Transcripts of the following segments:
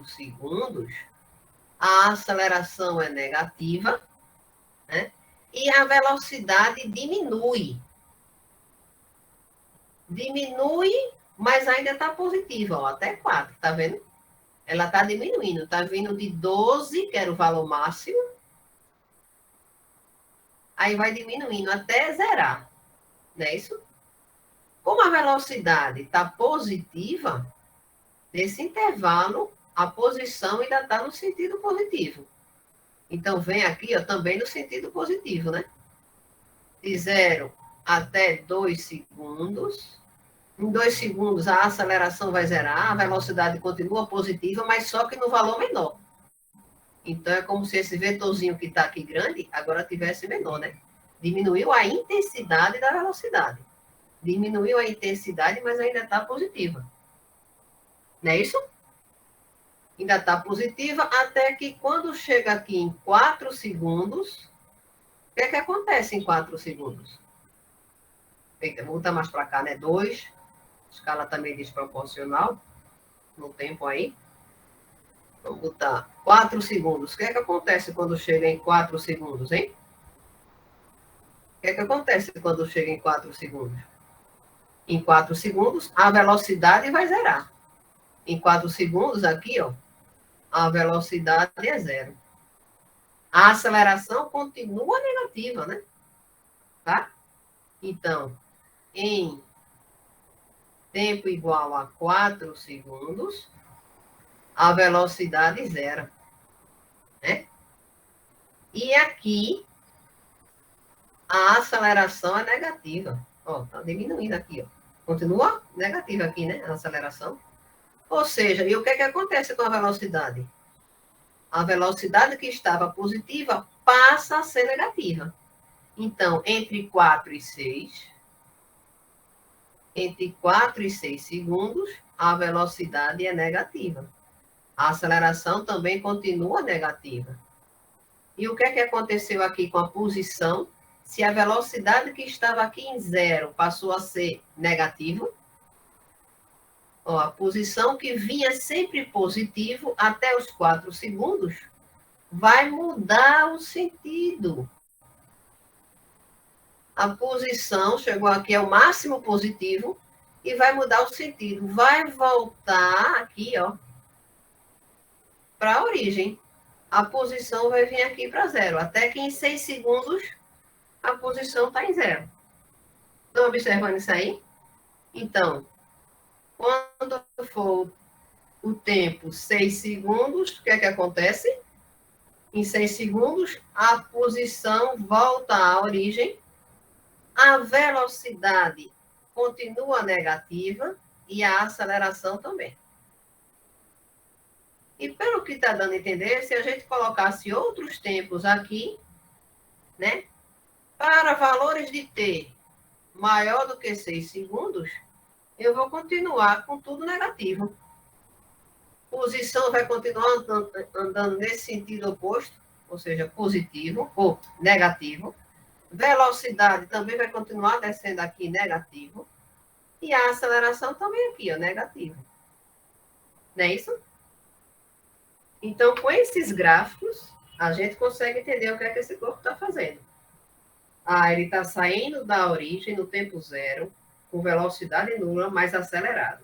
segundos, a aceleração é negativa, né? E a velocidade diminui. Diminui, mas ainda está positiva, ó, até 4, tá vendo? Ela está diminuindo, está vindo de 12, que era o valor máximo, aí vai diminuindo até zerar, não é isso? Como a velocidade está positiva, nesse intervalo, a posição ainda está no sentido positivo. Então, vem aqui ó, também no sentido positivo, né? De 0 até 2 segundos. Em 2 segundos, a aceleração vai zerar, a velocidade continua positiva, mas só que no valor menor. Então, é como se esse vetorzinho que está aqui grande, agora tivesse menor, né? Diminuiu a intensidade da velocidade. Diminuiu a intensidade, mas ainda está positiva. Não é isso? Ainda está positiva, até que quando chega aqui em 4 segundos, o que é que acontece em 4 segundos? Vou botar mais para cá, né? 2, escala também desproporcional, no tempo aí. Vamos botar 4 segundos. O que é que acontece quando chega em 4 segundos, hein? O que é que acontece quando chega em 4 segundos? Em 4 segundos, a velocidade vai zerar. Em 4 segundos, aqui, ó, a velocidade é zero. A aceleração continua negativa, né? Tá? Então, em tempo igual a 4 segundos, a velocidade zero, né? E aqui, a aceleração é negativa. Ó, tá diminuindo aqui, ó. Continua negativa aqui, né? A aceleração. Ou seja, e o que é que acontece com a velocidade? A velocidade que estava positiva passa a ser negativa. Então, entre 4 e 6 segundos, a velocidade é negativa. A aceleração também continua negativa. E o que é que aconteceu aqui com a posição? Se a velocidade que estava aqui em 0 passou a ser negativa, ó, a posição que vinha sempre positivo até os 4 segundos, vai mudar o sentido. A posição chegou aqui ao máximo positivo e vai mudar o sentido. Vai voltar aqui, ó, para a origem. A posição vai vir aqui para 0. Até que em 6 segundos, a posição está em 0. Estão observando isso aí? Então, quando for o tempo 6 segundos, o que é que acontece? Em 6 segundos, a posição volta à origem, a velocidade continua negativa e a aceleração também. E pelo que está dando a entender, se a gente colocasse outros tempos aqui, né, para valores de t maior do que 6 segundos, eu vou continuar com tudo negativo. Posição vai continuar andando nesse sentido oposto, ou seja, positivo ou negativo. Velocidade também vai continuar descendo aqui negativo. E a aceleração também aqui, ó, negativo. Não é isso? Então, com esses gráficos, a gente consegue entender o que é que esse corpo está fazendo. Ah, ele está saindo da origem no tempo zero, com velocidade nula, mais acelerado.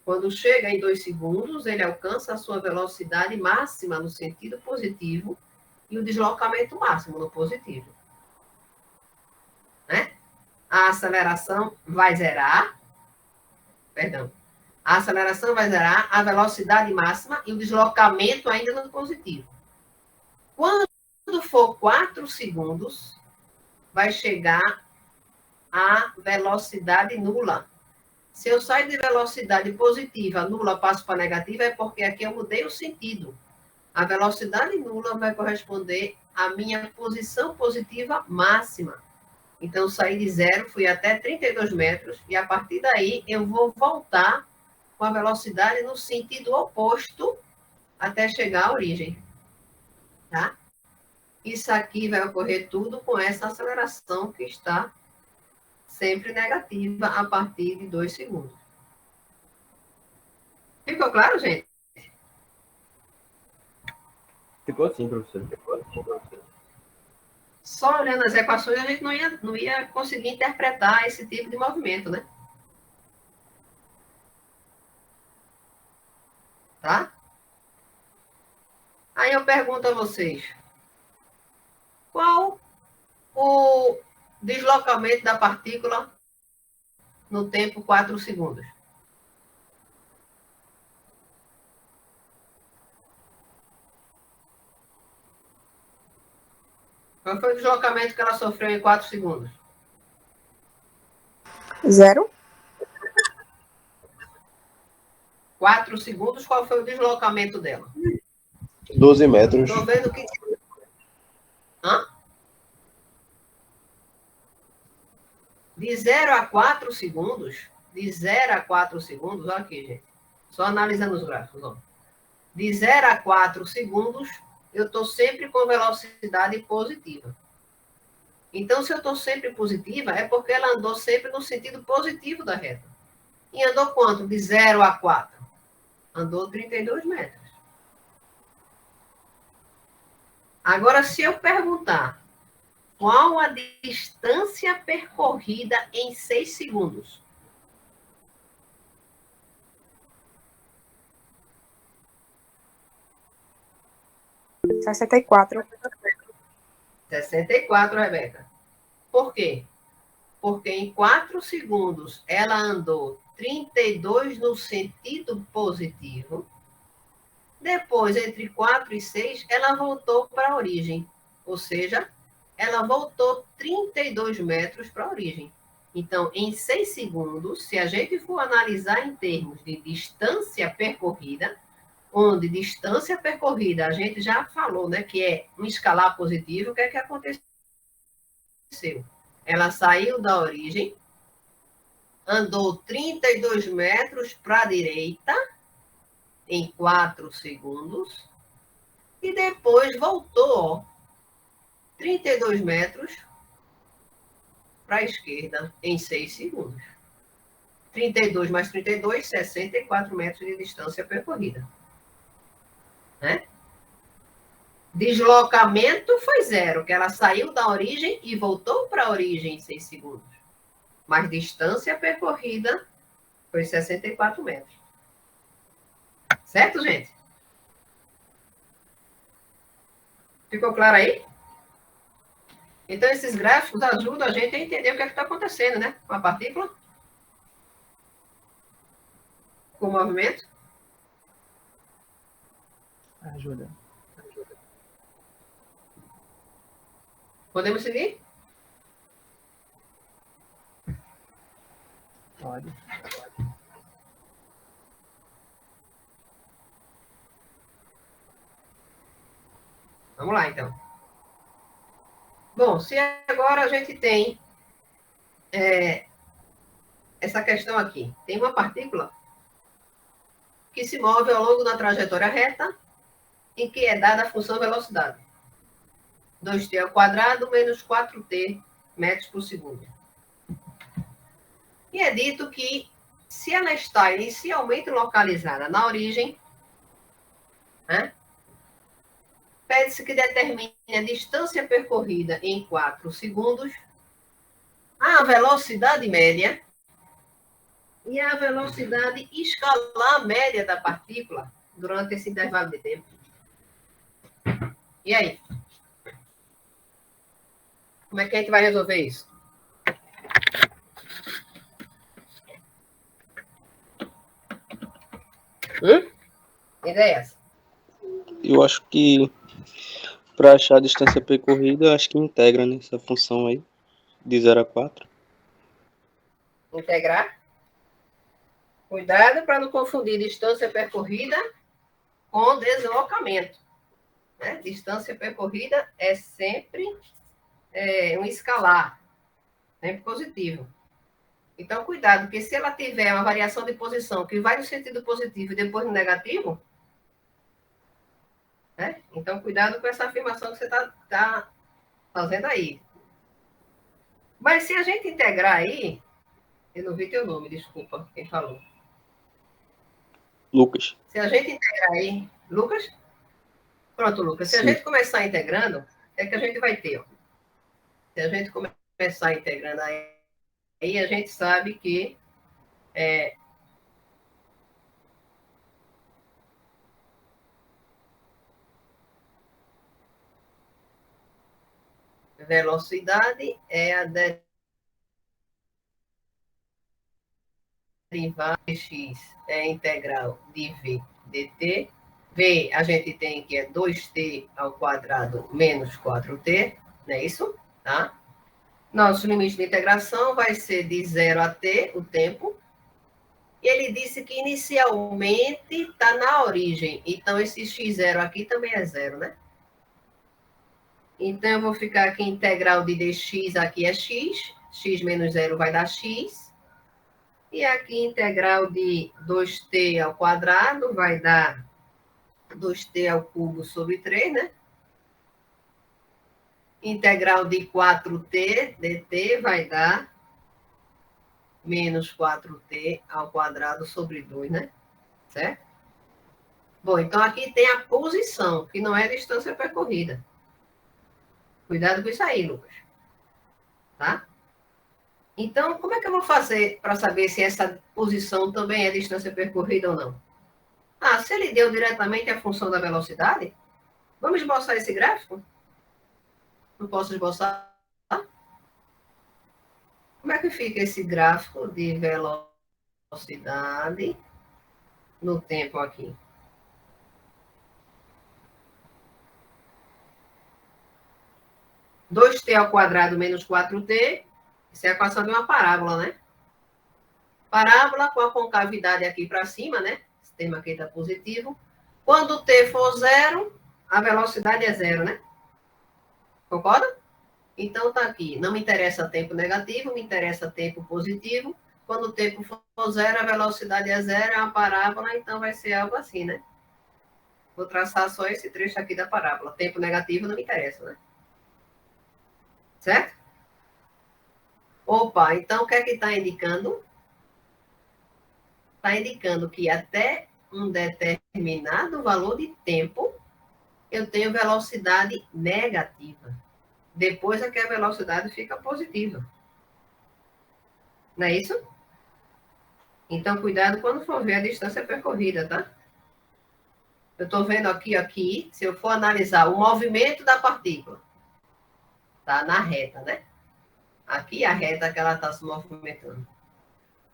Quando chega em 2 segundos, ele alcança a sua velocidade máxima no sentido positivo e o deslocamento máximo no positivo. Né? A aceleração vai zerar, perdão, a aceleração vai zerar a velocidade máxima e o deslocamento ainda no positivo. Quando for 4 segundos, vai chegar a velocidade nula. Se eu saio de velocidade positiva, nula, passo para negativa, é porque aqui eu mudei o sentido. A velocidade nula vai corresponder à minha posição positiva máxima. Então, eu saí de 0, fui até 32 metros, e a partir daí eu vou voltar com a velocidade no sentido oposto até chegar à origem. Tá? Isso aqui vai ocorrer tudo com essa aceleração que está sempre negativa a partir de 2 segundos. Ficou claro, gente? Ficou assim, professor. Só olhando as equações, a gente não ia conseguir interpretar esse tipo de movimento, né? Tá? Aí eu pergunto a vocês, qual o deslocamento da partícula no tempo 4 segundos? Qual foi o deslocamento que ela sofreu em 4 segundos? 0. 4 segundos, qual foi o deslocamento dela? 12 metros. Estou vendo que... Hã? De 0 a 4 segundos, olha aqui, gente. Só analisando os gráficos, ó. De 0 a 4 segundos, eu estou sempre com velocidade positiva. Então, se eu estou sempre positiva, é porque ela andou sempre no sentido positivo da reta. E andou quanto? De 0 a 4? Andou 32 metros. Agora, se eu perguntar qual a distância percorrida em 6 segundos? R$ 64. 64, Rebeca. Por quê? Porque em 4 segundos ela andou 32 no sentido positivo. Depois, entre 4 e 6, ela voltou para a origem. Ou seja, ela voltou 32 metros para a origem. Então, em 6 segundos, se a gente for analisar em termos de distância percorrida, onde distância percorrida, a gente já falou, né, que é um escalar positivo, o que é que aconteceu? Ela saiu da origem, andou 32 metros para a direita, em 4 segundos, e depois voltou 32 metros para a esquerda, em 6 segundos. 32 mais 32, 64 metros de distância percorrida. Né? Deslocamento foi 0, que ela saiu da origem e voltou para a origem em 6 segundos. Mas distância percorrida foi 64 metros. Certo, gente? Ficou claro aí? Então, esses gráficos ajudam a gente a entender o que é está acontecendo, né? Com a partícula. Com o movimento. Ajuda. Podemos seguir? Pode. Vamos lá, então. Bom, se agora a gente tem essa questão aqui. Tem uma partícula que se move ao longo da trajetória reta em que é dada a função velocidade. 2t ao quadrado menos 4t metros por segundo. E é dito que, se ela está inicialmente localizada na origem, né, pede-se que determine a distância percorrida em 4 segundos, a velocidade média e a velocidade escalar média da partícula durante esse intervalo de tempo. E aí? Como é que a gente vai resolver isso? Que ideia é essa? Eu acho que para achar a distância percorrida, acho que integra nessa função aí, de 0 a 4. Integrar. Cuidado para não confundir distância percorrida com deslocamento. Né? Distância percorrida é sempre um escalar, sempre positivo. Então, cuidado, porque se ela tiver uma variação de posição que vai no sentido positivo e depois no negativo, né? Então, cuidado com essa afirmação que você está fazendo aí. Mas se a gente integrar aí, eu não vi teu nome, desculpa, quem falou. Lucas. Se a gente integrar aí, Lucas? Pronto, Lucas. Se a Sim. gente começar integrando, é que a gente vai ter, ó. Se a gente começar integrando aí a gente sabe que velocidade é a derivada de x é a integral de v dt. V a gente tem que é 2t ao quadrado menos 4t, não é isso? Tá? Nosso limite de integração vai ser de 0 a t, o tempo. E ele disse que inicialmente está na origem. Então, esse x0 aqui também é zero, né? Então, eu vou ficar aqui, integral de dx aqui é x. X menos zero vai dar x. E aqui, integral de 2t ao quadrado vai dar 2t ao cubo sobre 3, né? Integral de 4t dt vai dar menos 4t ao quadrado sobre 2, né? Certo? Bom, então aqui tem a posição, que não é a distância percorrida. Cuidado com isso aí, Lucas. Tá? Então, como é que eu vou fazer para saber se essa posição também é distância percorrida ou não? Ah, se ele deu diretamente a função da velocidade, vamos esboçar esse gráfico? Não posso esboçar? Como é que fica esse gráfico de velocidade no tempo aqui? Dois t ao quadrado menos 4t, isso é a equação de uma parábola, né? Parábola com a concavidade aqui para cima, né? Esse termo aqui está positivo. Quando t for zero, a velocidade é zero, né? Concorda? Então, tá aqui. Não me interessa tempo negativo, me interessa tempo positivo. Quando o tempo for zero, a velocidade é zero, é uma parábola, então vai ser algo assim, né? Vou traçar só esse trecho aqui da parábola. Tempo negativo não me interessa, né? Certo? Opa, então o que é que está indicando? Está indicando que até um determinado valor de tempo, eu tenho velocidade negativa. Depois é que a velocidade fica positiva. Não é isso? Então, cuidado quando for ver a distância percorrida, tá? Eu estou vendo aqui, se eu for analisar o movimento da partícula, tá? Na reta, né? Aqui a reta que ela está se movimentando.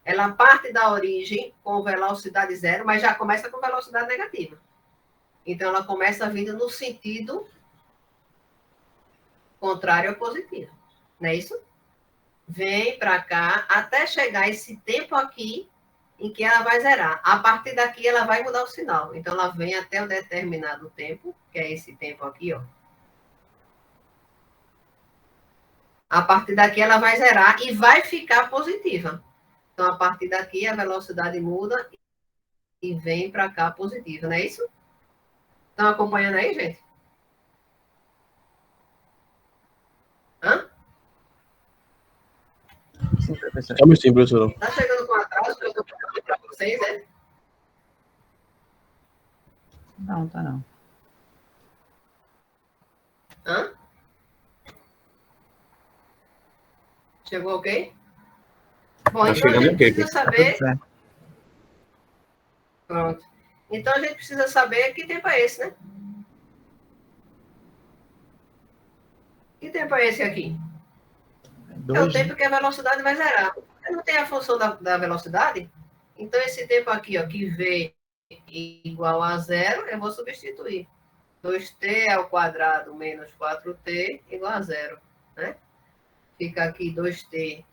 Ela parte da origem com velocidade zero, mas já começa com velocidade negativa. Então, ela começa vindo no sentido contrário ao positivo. Não é isso? Vem para cá até chegar esse tempo aqui em que ela vai zerar. A partir daqui, ela vai mudar o sinal. Então, ela vem até um determinado tempo, que é esse tempo aqui, ó. A partir daqui, ela vai zerar e vai ficar positiva. Então, a partir daqui, a velocidade muda e vem para cá positiva, não é isso? Estão acompanhando aí, gente? Hã? Sim, professor. Estamos sim, professor. Tá chegando com atraso que eu estou falando para vocês, né? Não, tá não. Hã? Chegou ok? Bom, Tá então a chegando gente ok. precisa Tá tudo saber... certo. Pronto. Então a gente precisa saber que tempo é esse, né? Que tempo é esse aqui? É o Dois, tempo que a velocidade vai zerar. Eu não tenho a função da velocidade, então esse tempo aqui, ó, que v igual a zero, eu vou substituir. 2t ao quadrado menos 4t igual a zero, né? Fica aqui 2t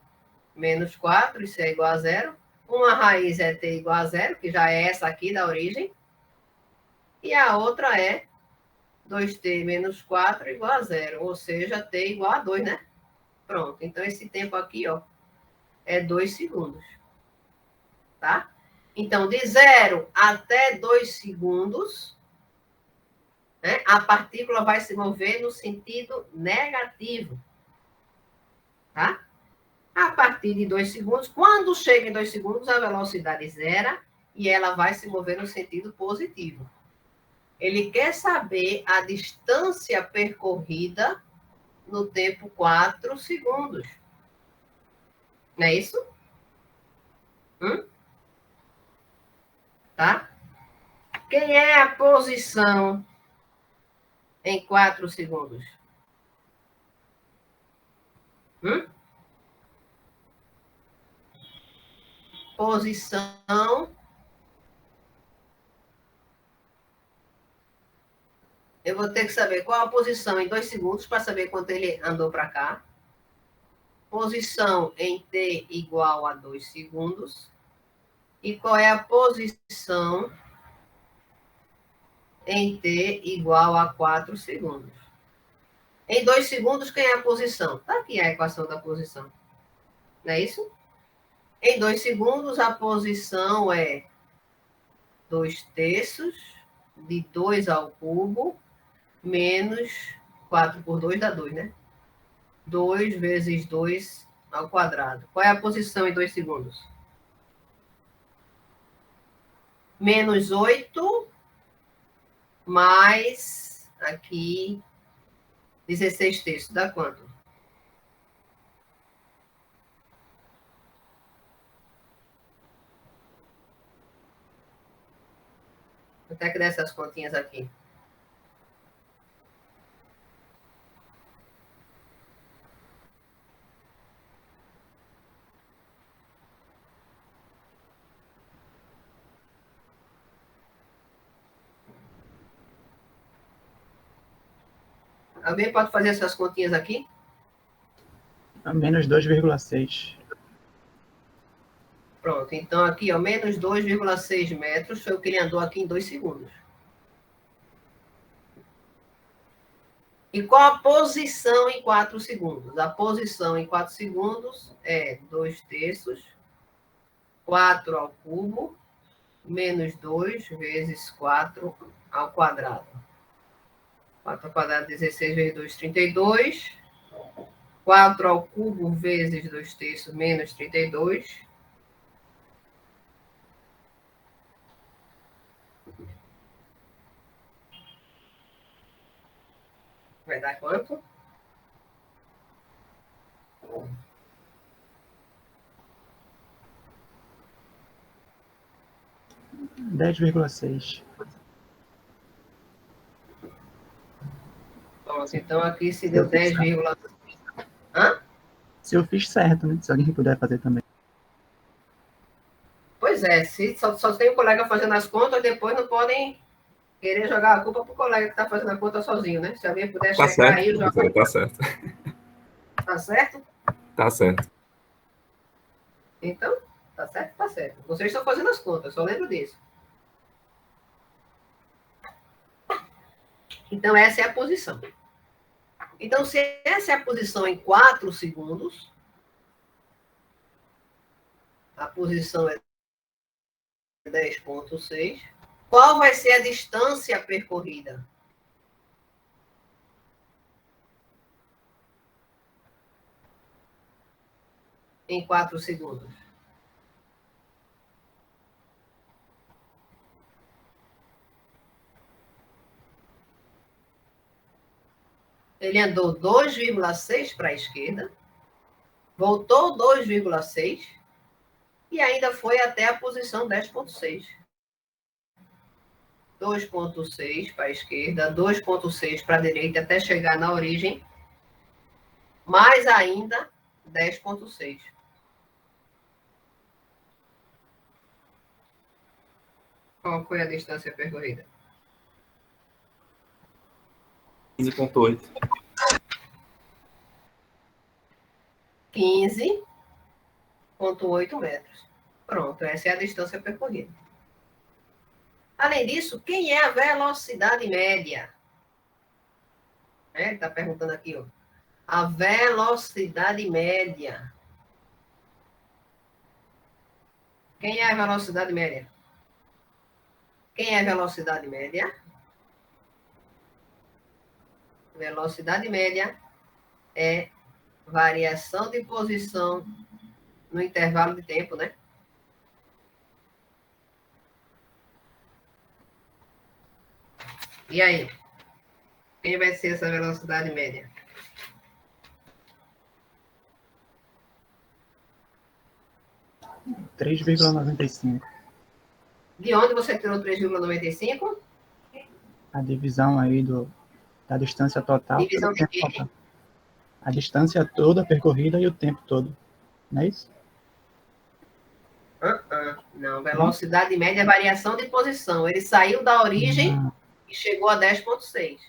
menos 4, isso é igual a zero. Uma raiz é t igual a zero, que já é essa aqui da origem. E a outra é 2t menos 4 igual a zero, ou seja, t igual a 2, né? Pronto, então esse tempo aqui, ó, é 2 segundos. Tá? Então, de 0 até 2 segundos, né, a partícula vai se mover no sentido negativo. Tá? A partir de 2 segundos, quando chega em 2 segundos, a velocidade zera e ela vai se mover no sentido positivo. Ele quer saber a distância percorrida no tempo 4 segundos. Não é isso? Tá? Quem é a posição em 4 segundos? Posição. Eu vou ter que saber qual a posição em 2 segundos para saber quanto ele andou para cá. Posição em t igual a 2 segundos. E qual é a posição em t igual a 4 segundos. Em 2 segundos, quem é a posição? Está aqui a equação da posição. Não é isso? Em 2 segundos, a posição é 2/3 de 2 ao cubo menos 4 por 2 dá 2, né? 2 vezes 2 ao quadrado. Qual é a posição em 2 segundos? Menos 8 mais aqui 16/3. Dá quanto? Quanto é que dá essas continhas aqui? Alguém pode fazer essas continhas aqui? A menos 2,6. Pronto, então aqui, ó, menos 2,6 metros foi o que ele andou aqui em 2 segundos. E qual a posição em 4 segundos? A posição em 4 segundos é 2/3, 4 ao cubo, menos 2 vezes 4 ao quadrado. 4 ao quadrado, 16 vezes 2, 32. 4 ao cubo vezes 2/3 menos 32. Vai dar quanto? 10,6. Pronto, então aqui se deu 10, hã? Se eu fiz certo, né? Se alguém puder fazer também. Pois é, se só tem um colega fazendo as contas, depois não podem querer jogar a culpa pro colega que está fazendo a conta sozinho, né? Se alguém puder Tá checar certo, aí, joga. professora, tá certo. Tá certo? Tá certo. Então, tá certo, tá certo. Vocês estão fazendo as contas, só lembro disso. Então, essa é a posição. Então, se essa é a posição em 4 segundos, a posição é 10,6, qual vai ser a distância percorrida? Em 4 segundos. Ele andou 2,6 para a esquerda, voltou 2,6 e ainda foi até a posição 10,6. 2,6 para a esquerda, 2,6 para a direita, até chegar na origem, mais ainda 10,6. Qual foi a distância percorrida? 15,8. 15,8 metros. Pronto, essa é a distância percorrida. Além disso, quem é a velocidade média? Ele está perguntando aqui, ó. A velocidade média. Quem é a velocidade média? Quem é a velocidade média? Velocidade média é variação de posição no intervalo de tempo, né? E aí? Quem vai ser essa velocidade média? Três vírgula noventa e cinco. De onde você tirou 3,95? A divisão aí da distância total Divisão pelo de tempo quê? total. A distância toda percorrida e o tempo todo. Não é isso? Não, velocidade média é variação de posição. Ele saiu da origem Ah, e chegou a 10,6.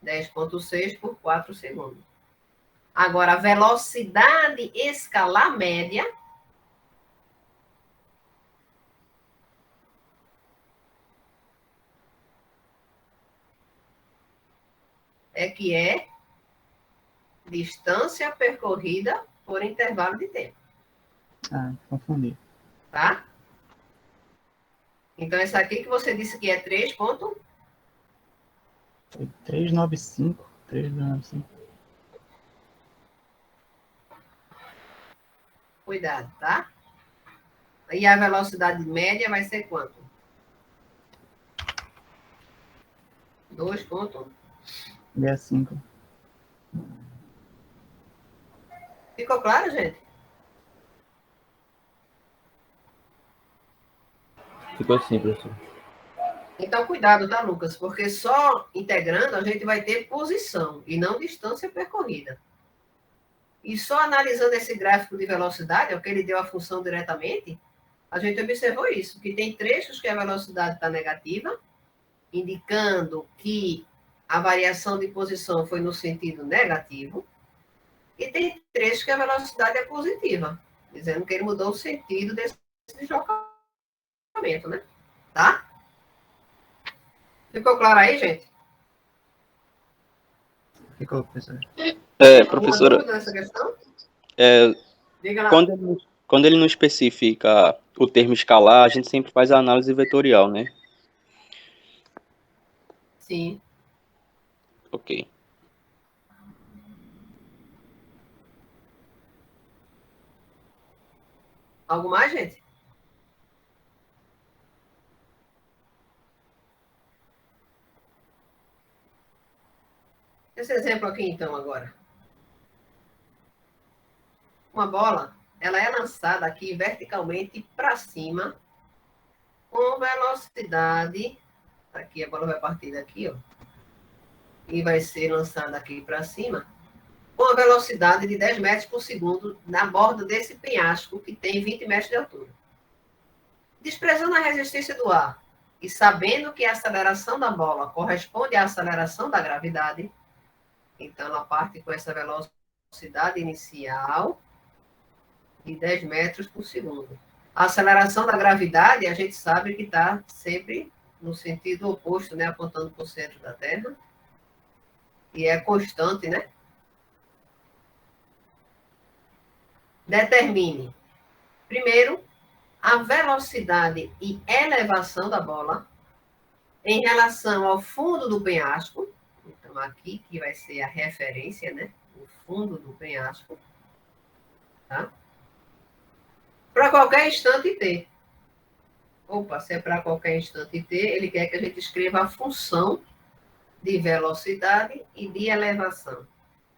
10,6 por 4 segundos. Agora, a velocidade escalar média é distância percorrida por intervalo de tempo, confundi. tá? Então, essa aqui que você disse que é 3 ponto... Foi 395. 395. Cuidado, tá? E a velocidade média vai ser quanto? 2,1. 65. Ficou claro, gente? Ficou assim, professor. Então, cuidado, tá, Lucas? Porque só integrando a gente vai ter posição e não distância percorrida. E só analisando esse gráfico de velocidade, o que ele deu a função diretamente, a gente observou isso, que tem trechos que a velocidade está negativa, indicando que a variação de posição foi no sentido negativo, e tem trechos que a velocidade é positiva, dizendo que ele mudou o sentido desse deslocamento, né? Tá? Ficou claro aí, gente? Ficou, professor. Alguma Professora, dúvida nessa questão? é, Diga lá. quando ele não especifica o termo escalar, a gente sempre faz a análise vetorial, né? Sim. Ok. Algo mais, gente? Esse exemplo aqui, então, agora. Uma bola, ela é lançada aqui verticalmente para cima, com velocidade. Aqui a bola vai partir daqui, ó. E vai ser lançada aqui para cima, com a velocidade de 10 metros por segundo na borda desse penhasco, que tem 20 metros de altura. Desprezando a resistência do ar e sabendo que a aceleração da bola corresponde à aceleração da gravidade, então ela parte com essa velocidade inicial de 10 metros por segundo. A aceleração da gravidade, a gente sabe que está sempre no sentido oposto, né, apontando para o centro da Terra, e é constante, né? Determine, primeiro, a velocidade e elevação da bola em relação ao fundo do penhasco. Então, aqui que vai ser a referência, né? O fundo do penhasco. Tá? Para qualquer instante t. Opa, se é para qualquer instante t, ele quer que a gente escreva a função de velocidade e de elevação.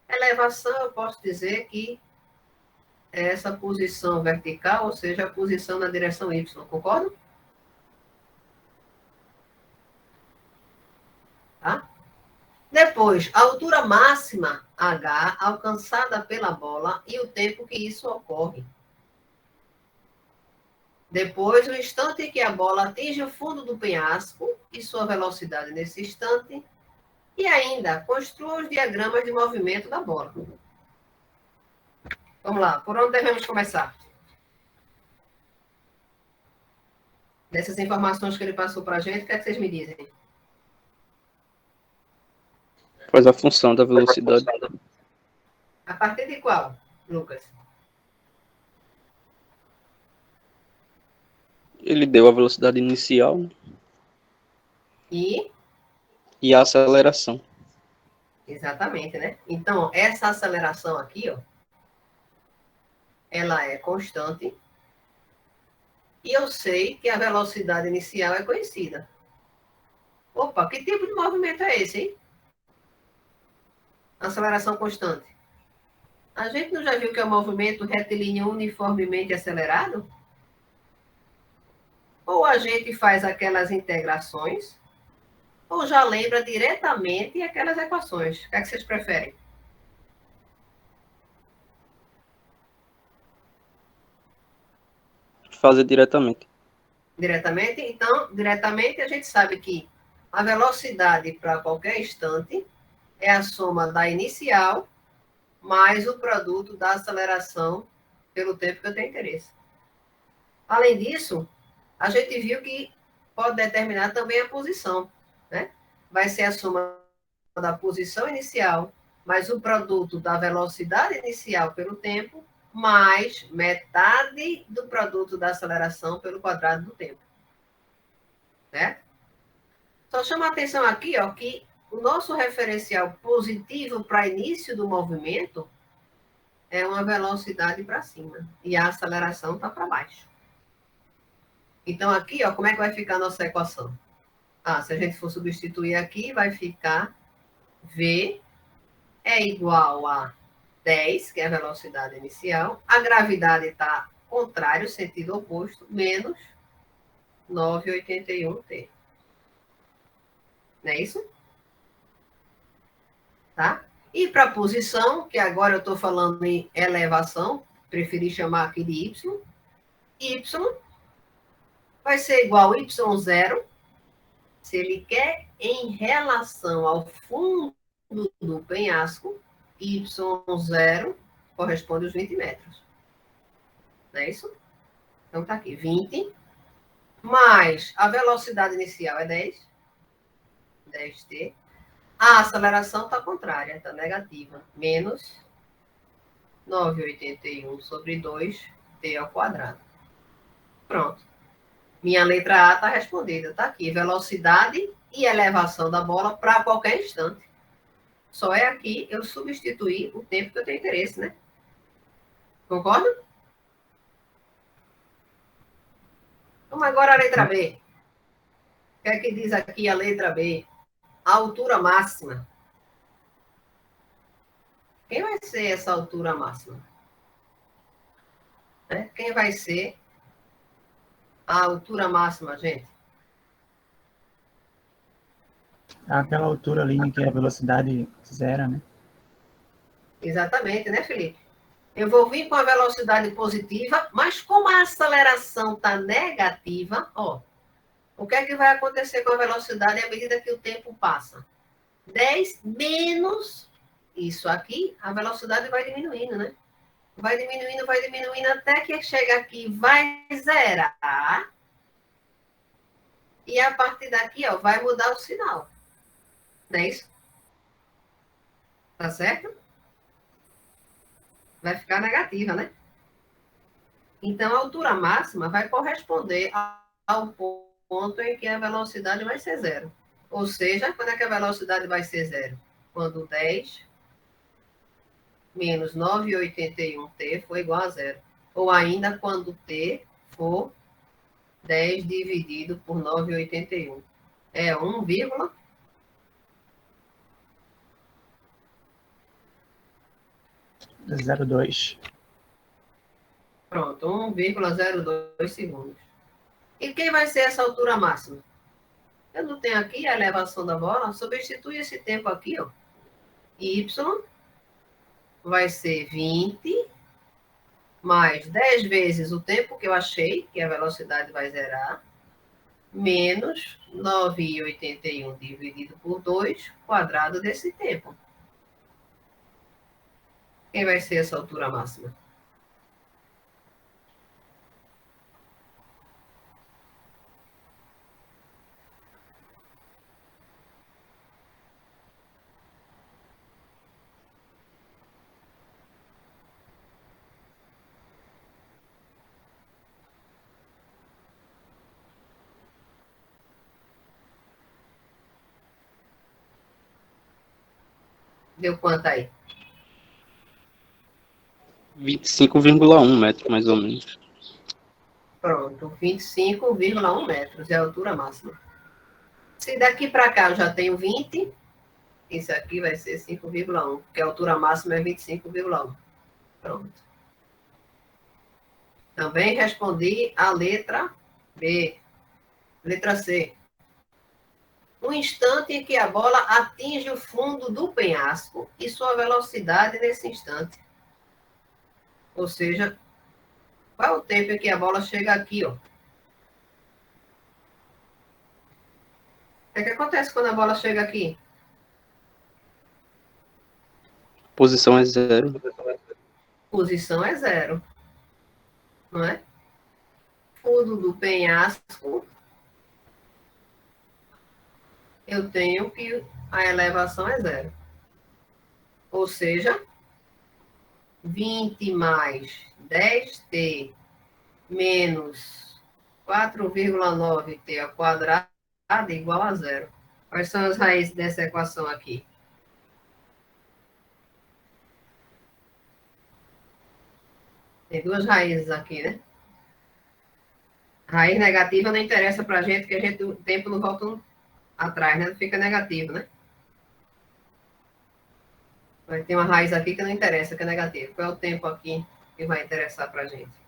Elevação, eu posso dizer que é essa posição vertical, ou seja, a posição na direção y, concorda? Tá? Depois, a altura máxima, h, alcançada pela bola e o tempo que isso ocorre. Depois, o instante em que a bola atinge o fundo do penhasco e sua velocidade nesse instante. E ainda, construa os diagramas de movimento da bola. Vamos lá, por onde devemos começar? Dessas informações que ele passou para a gente, o que é que vocês me dizem? Faz a função da velocidade. A partir de qual, Lucas? Ele deu a velocidade inicial, né? E? E a aceleração. Exatamente, né? Então, essa aceleração aqui, ó, ela é constante. E eu sei que a velocidade inicial é conhecida. Opa, que tipo de movimento é esse, hein? Aceleração constante. A gente não já viu que é um movimento retilíneo uniformemente acelerado? Ou a gente faz aquelas integrações, ou já lembra diretamente aquelas equações. O que é que vocês preferem? Fazer diretamente. Diretamente? Então, diretamente a gente sabe que a velocidade para qualquer instante é a soma da inicial mais o produto da aceleração pelo tempo que eu tenho interesse. Além disso, a gente viu que pode determinar também a posição, né? Vai ser a soma da posição inicial mais o produto da velocidade inicial pelo tempo mais metade do produto da aceleração pelo quadrado do tempo. Certo? Só chama a atenção aqui, ó, que o nosso referencial positivo para início do movimento é uma velocidade para cima e a aceleração está para baixo. Então, aqui, ó, como é que vai ficar a nossa equação? Se a gente for substituir aqui, vai ficar V é igual a 10, que é a velocidade inicial. A gravidade está contrário, sentido oposto, menos 9,81T. Não é isso? Tá? E para a posição, que agora eu estou falando em elevação, preferi chamar aqui de Y, Y vai ser igual a Y0, se ele quer em relação ao fundo do penhasco, Y0 corresponde aos 20 metros. Não é isso? Então tá aqui, 20, mais a velocidade inicial é 10T. A aceleração está contrária, está negativa, menos 9,81 sobre 2T ao quadrado. Pronto. Minha letra A está respondida, está aqui. Velocidade e elevação da bola para qualquer instante. Só é aqui eu substituir o tempo que eu tenho interesse, né? Concorda? Vamos agora à letra B. O que é que diz aqui a letra B? A altura máxima. Quem vai ser essa altura máxima? Quem vai ser a altura máxima, gente? Aquela altura ali em que a velocidade zero, né? Exatamente, né, Felipe? Eu vou vir com a velocidade positiva, mas como a aceleração está negativa, ó, o que é que vai acontecer com a velocidade à medida que o tempo passa? 10 menos isso aqui, a velocidade vai diminuindo, né? Vai diminuindo, até que chega aqui, vai zerar. E a partir daqui, ó, vai mudar o sinal. Não é isso? Tá certo? Vai ficar negativa, né? Então, a altura máxima vai corresponder ao ponto em que a velocidade vai ser zero. Ou seja, quando é que a velocidade vai ser zero? Quando 10 menos 9,81T for igual a zero. Ou ainda quando T for 10 dividido por 9,81. É 1, 0,2. Pronto, 1,02 segundos. E quem vai ser essa altura máxima? Eu não tenho aqui a elevação da bola, substitui esse tempo aqui, ó. Y vai ser 20 mais 10 vezes o tempo que eu achei, que a velocidade vai zerar, menos 9,81 dividido por 2, quadrado desse tempo. Quem vai ser essa altura máxima? Deu quanto aí? 25,1 metros, mais ou menos. Pronto, 25,1 metros é a altura máxima. Se daqui para cá eu já tenho 20, isso aqui vai ser 5,1, porque a altura máxima é 25,1. Pronto. Também respondi a letra B. Letra C. O instante em que a bola atinge o fundo do penhasco e sua velocidade nesse instante. Ou seja, qual é o tempo em que a bola chega aqui, ó? O que acontece quando a bola chega aqui? Posição é 0. Posição é 0, não é? Fundo do penhasco, eu tenho que a elevação é 0. Ou seja, 20 mais 10t menos 4,9t ao quadrado igual a 0. Quais são as raízes dessa equação aqui? Tem duas raízes aqui, né? Raiz negativa não interessa para a gente, porque o tempo não volta atrás, né? Fica negativo, né? Vai ter uma raiz aqui que não interessa, que é negativo. Qual é o tempo aqui que vai interessar para a gente?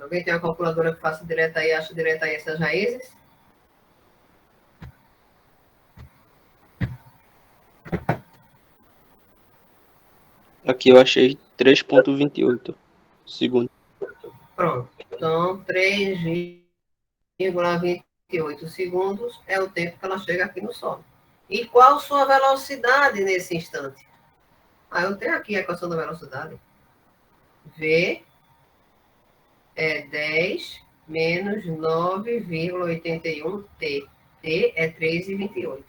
Alguém tem uma calculadora que faça direto aí, acha direto aí essas raízes? Aqui eu achei 3,28 segundos. Pronto. Então, 3,28 segundos é o tempo que ela chega aqui no Sol. E qual sua velocidade nesse instante? Eu tenho aqui a equação da velocidade. V é 10 menos 9,81t. T é 3,28.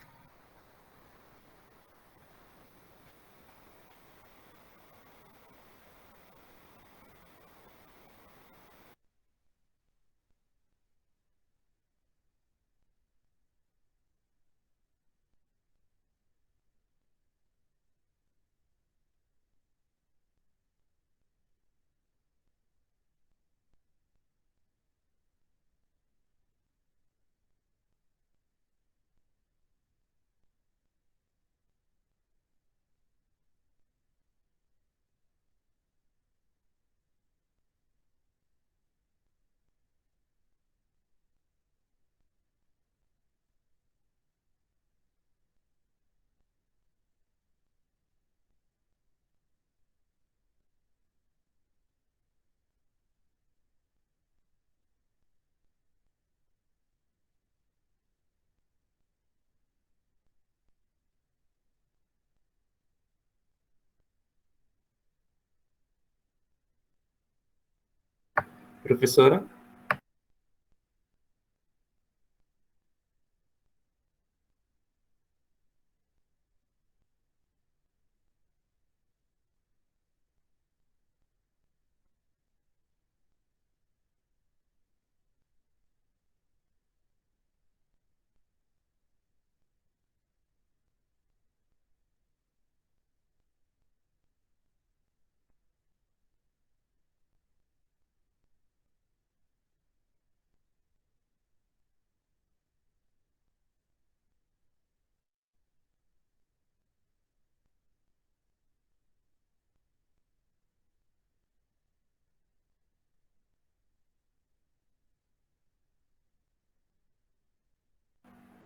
Professora?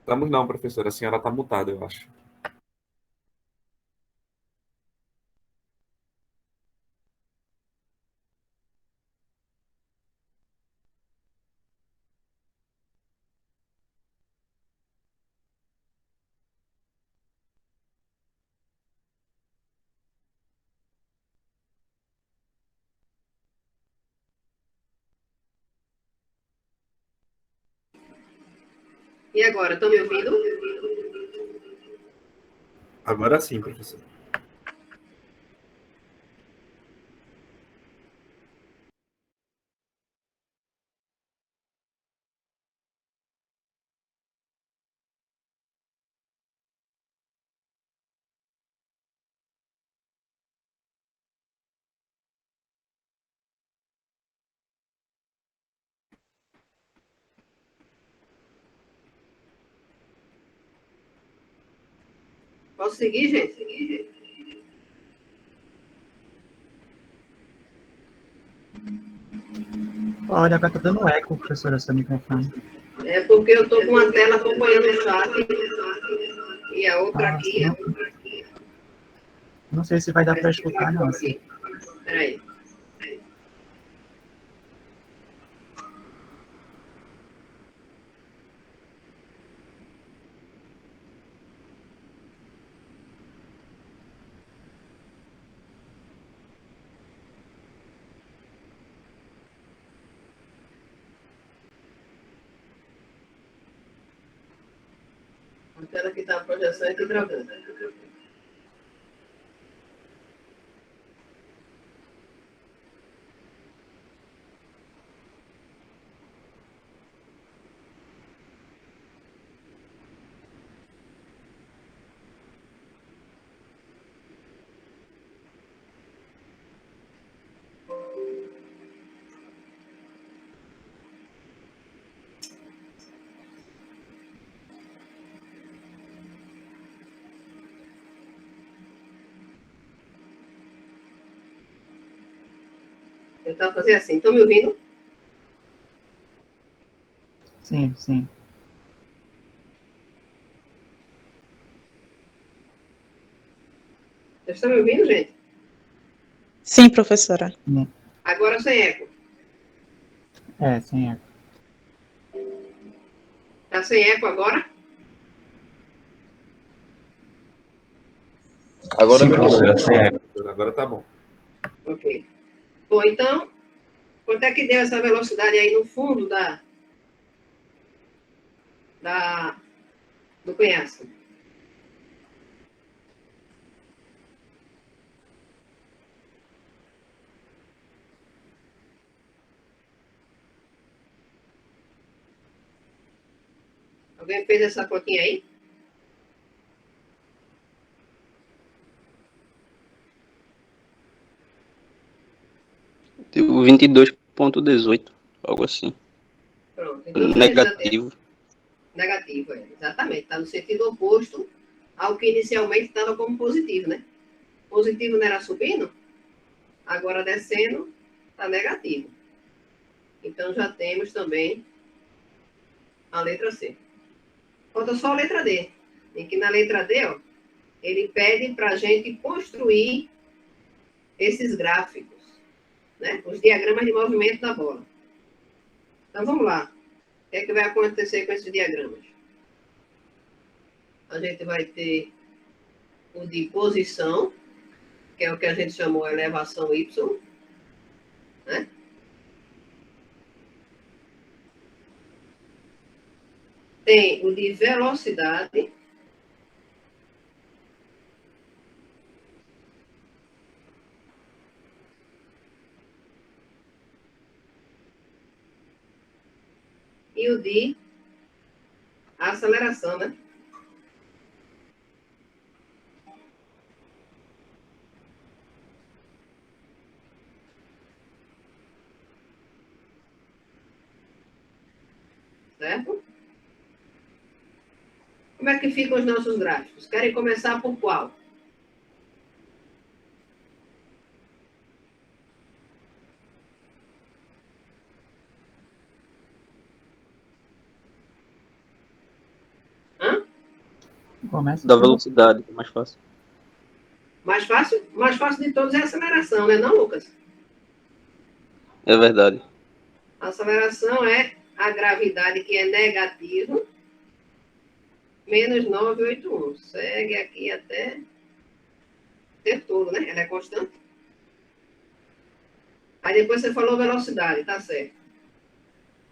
Estamos não, professora. A senhora está mutada, eu acho. E agora, estão me ouvindo? Agora sim, professora. Posso seguir, gente? Olha, agora tá dando eco, professora, seu microfone. É porque eu estou com uma tela acompanhando o chat e a outra aqui. Não sei se vai dar para escutar, não. Assim. Peraí. A tela que está a projeção é que travou. Eu estava fazendo assim. Estão me ouvindo? Sim, sim. Vocês estão me ouvindo, gente? Sim, professora. Agora sem eco. É, sem eco. Está sem eco agora? Agora Sim, melhorou. professora, sem eco. Agora tá bom. Ok. Bom, então, quanto é que deu essa velocidade aí no fundo do penhasco? Alguém fez essa continha aí? Deu 22,18, algo assim. Pronto. Então, a gente já tem Negativo. negativo, exatamente. Está no sentido oposto ao que inicialmente estava como positivo, né? Positivo não era subindo, agora descendo, está negativo. Então, já temos também a letra C. Falta só a letra D. Em que na letra D, ó, ele pede para a gente construir esses gráficos, né? Os diagramas de movimento da bola. Então, vamos lá. O que é que vai acontecer com esses diagramas? A gente vai ter o de posição, que é o que a gente chamou elevação Y, né? Tem o de velocidade, e o de aceleração, né? Certo? Como é que ficam os nossos gráficos? Querem começar por qual? Hã? Começa Da pelo... velocidade, que é mais fácil. Mais fácil? Mais fácil de todos é a aceleração, né, não, Lucas? É verdade. A aceleração é a gravidade que é negativo, menos 981. Segue aqui até o tempo todo, né? Ela é constante. Aí depois você falou velocidade, tá certo.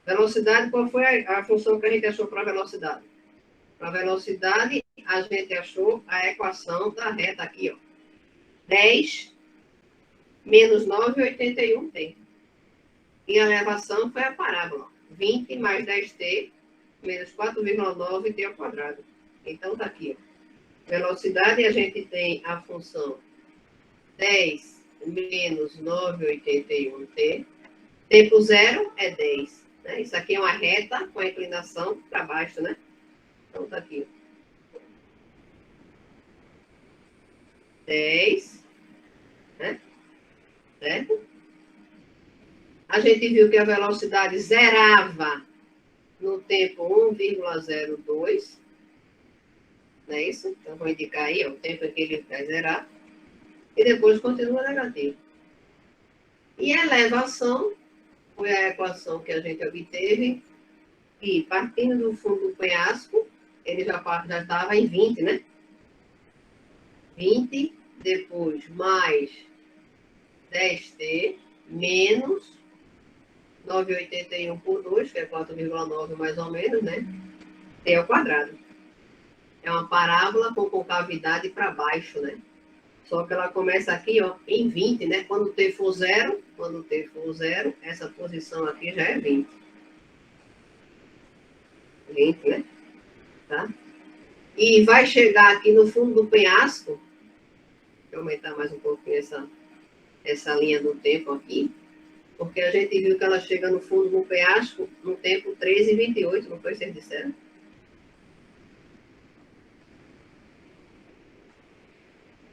Velocidade, qual foi a função que a gente achou para velocidade? Para velocidade, a gente achou a equação da reta aqui, ó. 10 menos 9,81t. E a elevação foi a parábola. 20 mais 10t menos 4,9t ao quadrado. Então, tá aqui, ó. Velocidade, a gente tem a função 10 menos 9,81t. Tempo zero é 10. Né? Isso aqui é uma reta com a inclinação para baixo, né? Então, tá aqui. 10, né? Certo? A gente viu que a velocidade zerava no tempo 1,02, não é isso? Então, vou indicar aí ó, o tempo em que ele vai zerar. E depois continua negativo. E a elevação foi a equação que a gente obteve, e partindo do fundo do penhasco, ele já estava em 20, né? 20, depois mais 10t, menos 9,81 por 2, que é 4,9 mais ou menos, né? T ao quadrado. É uma parábola com concavidade para baixo, né? Só que ela começa aqui, ó, em 20, né? Quando t for zero, essa posição aqui já é 20. 20, né? Tá? E vai chegar aqui no fundo do penhasco, vou aumentar mais um pouquinho essa linha do tempo aqui, porque a gente viu que ela chega no fundo do penhasco no tempo 13,28, não foi, vocês disseram?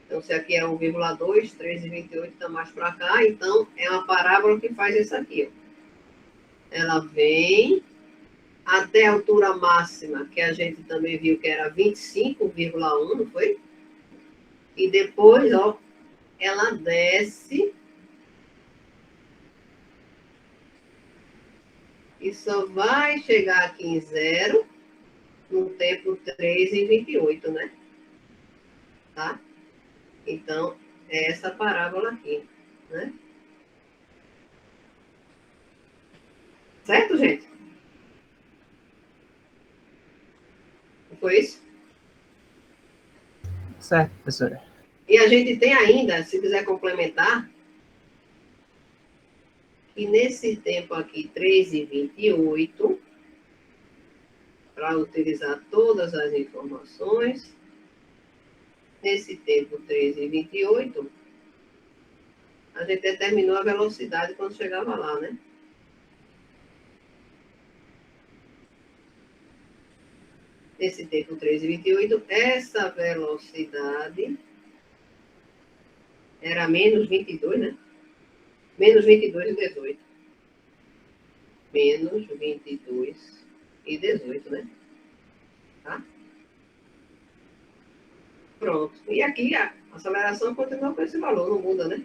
Então, se aqui é 1,2, 13,28 está mais para cá, então é uma parábola que faz isso aqui, ó. Ela vem até a altura máxima, que a gente também viu que era 25,1, não foi? E depois, ó, ela desce e só vai chegar aqui em zero no tempo 3,28, né? Tá? Então, é essa parábola aqui, né? Certo, gente? Não foi isso? Certo, professora. E a gente tem ainda, se quiser complementar, que nesse tempo aqui, 3,28, para utilizar todas as informações, nesse tempo 3,28, a gente determinou a velocidade quando chegava lá, né? Nesse tempo 3,28, essa velocidade era menos 22, né? Menos 22,18. Menos 22,18, né? Tá? Pronto. E aqui a aceleração continua com esse valor, não muda, né?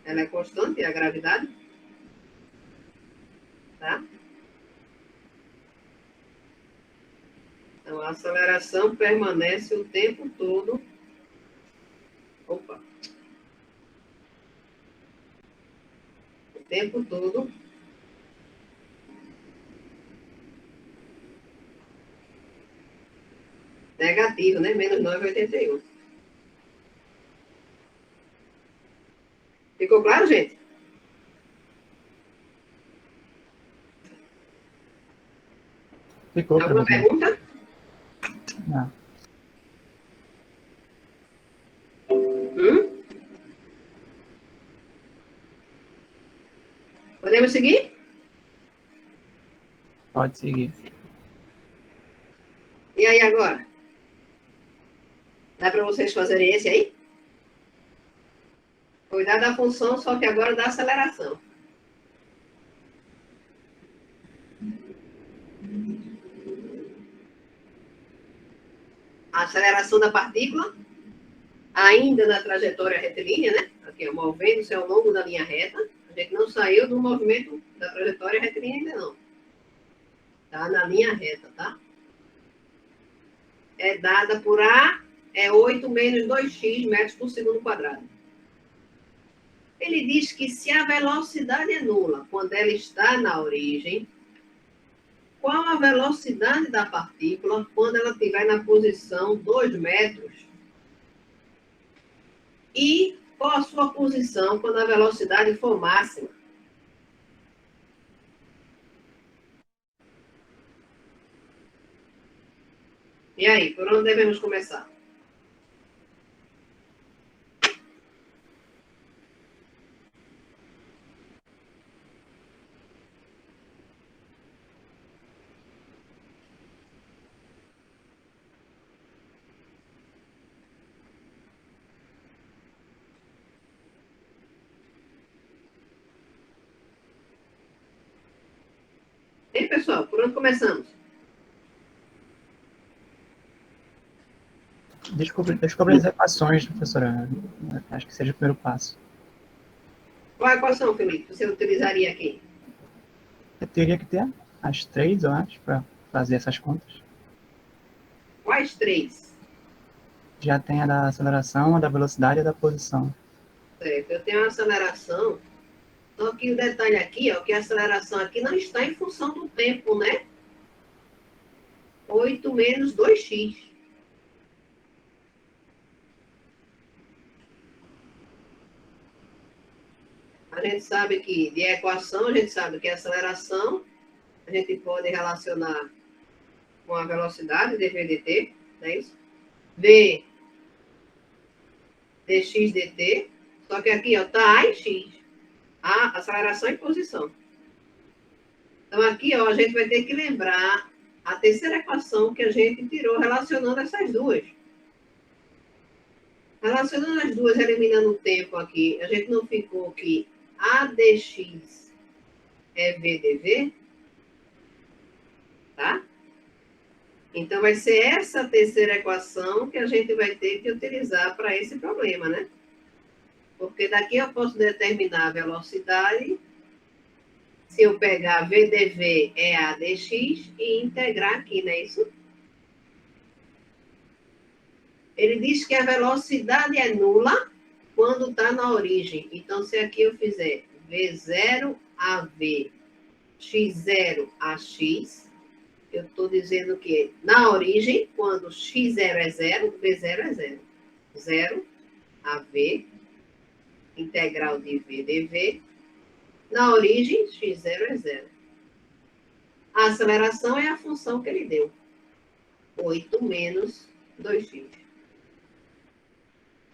Ela é constante, a gravidade. Tá? Então, a aceleração permanece o tempo todo. Opa! O tempo todo negativo, né? Menos 9,81. Ficou claro, gente? Ficou, Alguma professora? pergunta? Não. Hum? Podemos seguir? Pode seguir. E aí agora? Dá para vocês fazerem esse aí? Cuidar da função, só que agora da aceleração. A aceleração da partícula, ainda na trajetória retilínea, né? Aqui, ó, movendo-se ao longo da linha reta. A gente não saiu do movimento da trajetória retilínea ainda não. Tá na linha reta, tá? É dada por A, é 8 menos 2x metros por segundo quadrado. Ele diz que se a velocidade é nula quando ela está na origem, qual a velocidade da partícula quando ela estiver na posição 2 metros? E qual a sua posição quando a velocidade for máxima? E aí, por onde devemos começar? Hein, pessoal? Por onde começamos? Descobrir as equações, professora. Acho que seja o primeiro passo. Qual a equação, Felipe, você utilizaria aqui? Eu teria que ter as 3, eu acho, para fazer essas contas. Quais 3? Já tem a da aceleração, a da velocidade e a da posição. Certo, eu tenho uma aceleração, só que o detalhe aqui, ó, que a aceleração aqui não está em função do tempo, né? 8 menos 2x. A gente sabe que, de equação, a gente sabe que a aceleração, a gente pode relacionar com a velocidade, dv dt, não é isso? V dx dt, só que aqui, ó, tá A em x. A aceleração em posição. Então, aqui, ó, a gente vai ter que lembrar a terceira equação que a gente tirou relacionando essas duas. Relacionando as duas, eliminando o tempo aqui, a gente não ficou que A dx é V dv? Tá? Então, vai ser essa terceira equação que a gente vai ter que utilizar para esse problema, né? Porque daqui eu posso determinar a velocidade. Se eu pegar V dv é A dx e integrar aqui, não é isso? Ele diz que a velocidade é nula quando está na origem. Então, se aqui eu fizer V0 a V, x0 a x, eu estou dizendo que na origem, quando x0 é 0, V0 é 0. 0 a V, integral de V dv. Na origem, x0 é 0. A aceleração é a função que ele deu. 8 menos 2x.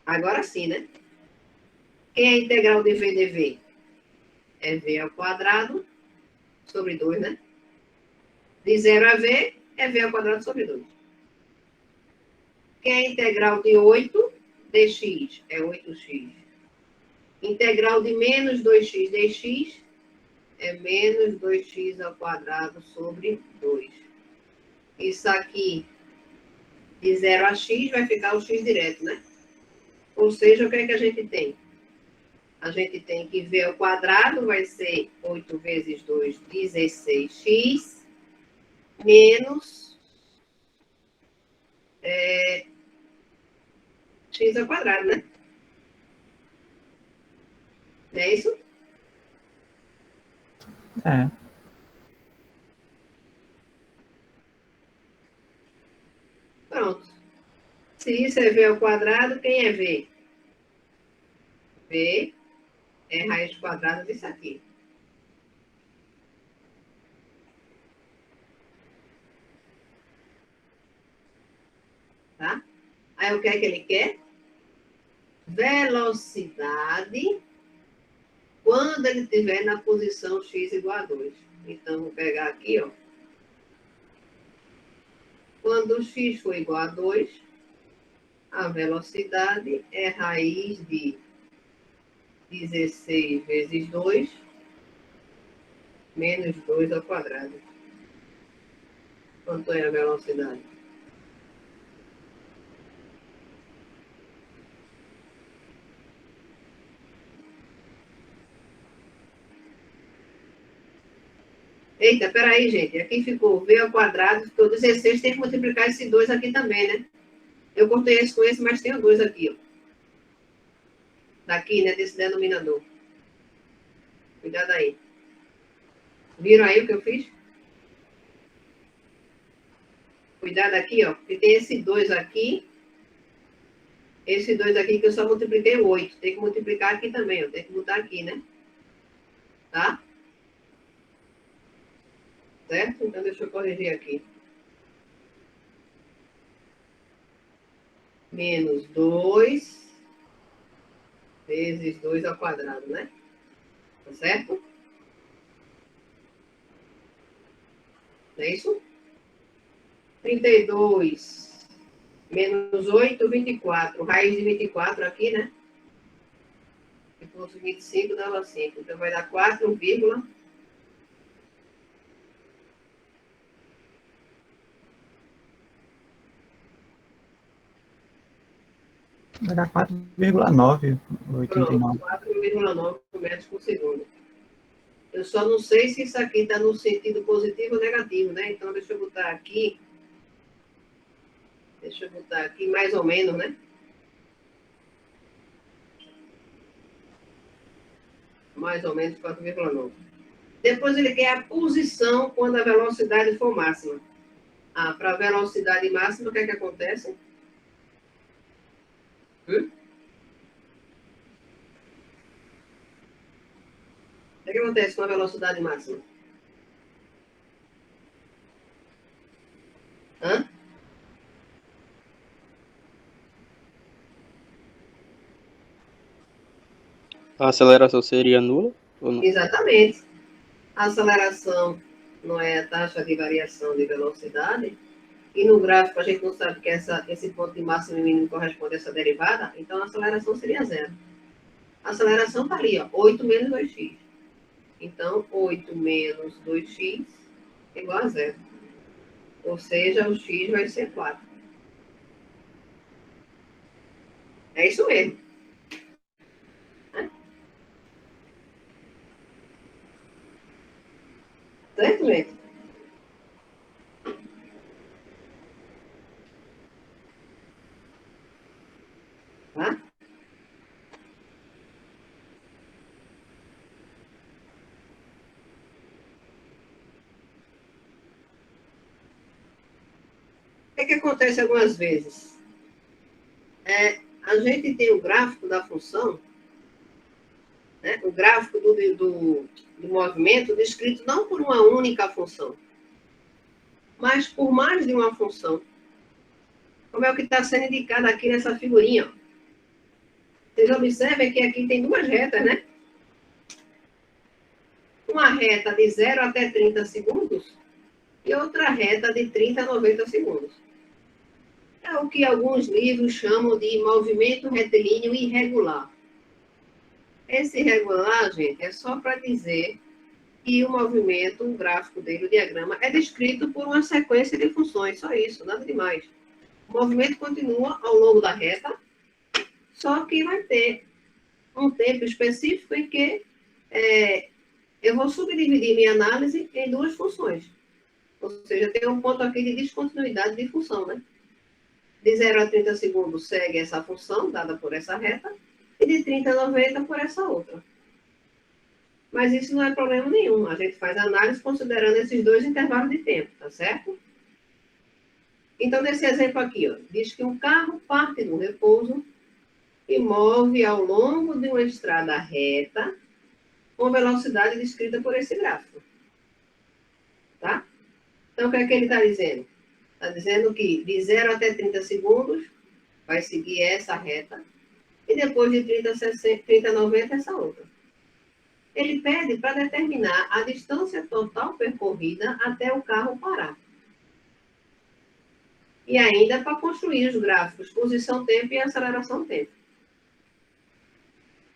Agora sim, né? Quem é a integral de V dv? É V ao quadrado sobre 2, né? De 0 a V é V ao quadrado sobre 2. Quem é a integral de 8 dx? É 8x. Integral de menos 2x dx é menos 2x ao quadrado sobre 2. Isso aqui, de 0 a x, vai ficar o x direto, né? Ou seja, o que é que a gente tem? A gente tem que V ao quadrado, vai ser 8 vezes 2, 16x, menos x ao quadrado, né? Não é isso? É. Pronto. Se isso é V ao quadrado, quem é V? V é raiz quadrada disso aqui. Tá? Aí o que é que ele quer? Velocidade quando ele estiver na posição x igual a 2. Então, vou pegar aqui, ó. Quando x for igual a 2, a velocidade é raiz de 16 vezes 2, menos 2 ao quadrado. Quanto é a velocidade? Eita, peraí, gente. Aqui ficou V ao quadrado, ficou 16, tem que multiplicar esse 2 aqui também, né? Eu cortei esse com esse, mas tem o 2 aqui, ó. Daqui, né, desse denominador. Cuidado aí. Viram aí o que eu fiz? Cuidado aqui, ó, porque tem esse 2 aqui. Esse 2 aqui que eu só multipliquei o 8. Tem que multiplicar aqui também, ó. Tem que botar aqui, né? Tá? Certo? Então, deixa eu corrigir aqui. Menos 2 vezes 2 ao quadrado, né? Tá certo? Não é isso? 32 menos 8, 24. Raiz de 24 aqui, né? E ponto 25 dava 5. Então, vai dar 4, Vai dar 4,9, Pronto, 89. 4,9 metros por segundo. Eu só não sei se isso aqui está no sentido positivo ou negativo, né? Então, deixa eu botar aqui. Deixa eu botar aqui mais ou menos, né? Mais ou menos 4,9. Depois ele quer a posição quando a velocidade for máxima. Ah, para a velocidade máxima, o que é que acontece? O que é que acontece com a velocidade máxima? Hã? A aceleração seria nula ou não? Exatamente. A aceleração não é a taxa de variação de velocidade. E no gráfico a gente não sabe que esse ponto de máximo e mínimo corresponde a essa derivada, então a aceleração seria zero. A aceleração está ali, ó, 8 menos 2x. Então, 8 menos 2x igual a zero. Ou seja, o x vai ser 4. É isso mesmo. Certo, gente? Tá? O que acontece algumas vezes? A gente tem o gráfico da função, né? O gráfico do movimento descrito não por uma única função, mas por mais de uma função. Como é o que está sendo indicado aqui nessa figurinha. Ó. Vocês observem que aqui tem duas retas, né? Uma reta de 0 até 30 segundos e outra reta de 30 a 90 segundos. É o que alguns livros chamam de movimento retilíneo irregular. Esse irregular, gente, é só para dizer que o movimento, o gráfico dele, o diagrama, é descrito por uma sequência de funções, só isso, nada demais. O movimento continua ao longo da reta, só que vai ter um tempo específico em que eu vou subdividir minha análise em duas funções. Ou seja, tem um ponto aqui de descontinuidade de função, né? De 0 a 30 segundos segue essa função, dada por essa reta, e de 30 a 90 por essa outra. Mas isso não é problema nenhum. A gente faz análise considerando esses dois intervalos de tempo, tá certo? Então, nesse exemplo aqui, ó, diz que um carro parte do repouso e move ao longo de uma estrada reta com velocidade descrita por esse gráfico. Tá? Então, o que é que ele está dizendo? Está dizendo que de 0 até 30 segundos vai seguir essa reta e depois de 30 a 90 essa outra. Ele pede para determinar a distância total percorrida até o carro parar. E ainda para construir os gráficos posição-tempo e aceleração-tempo.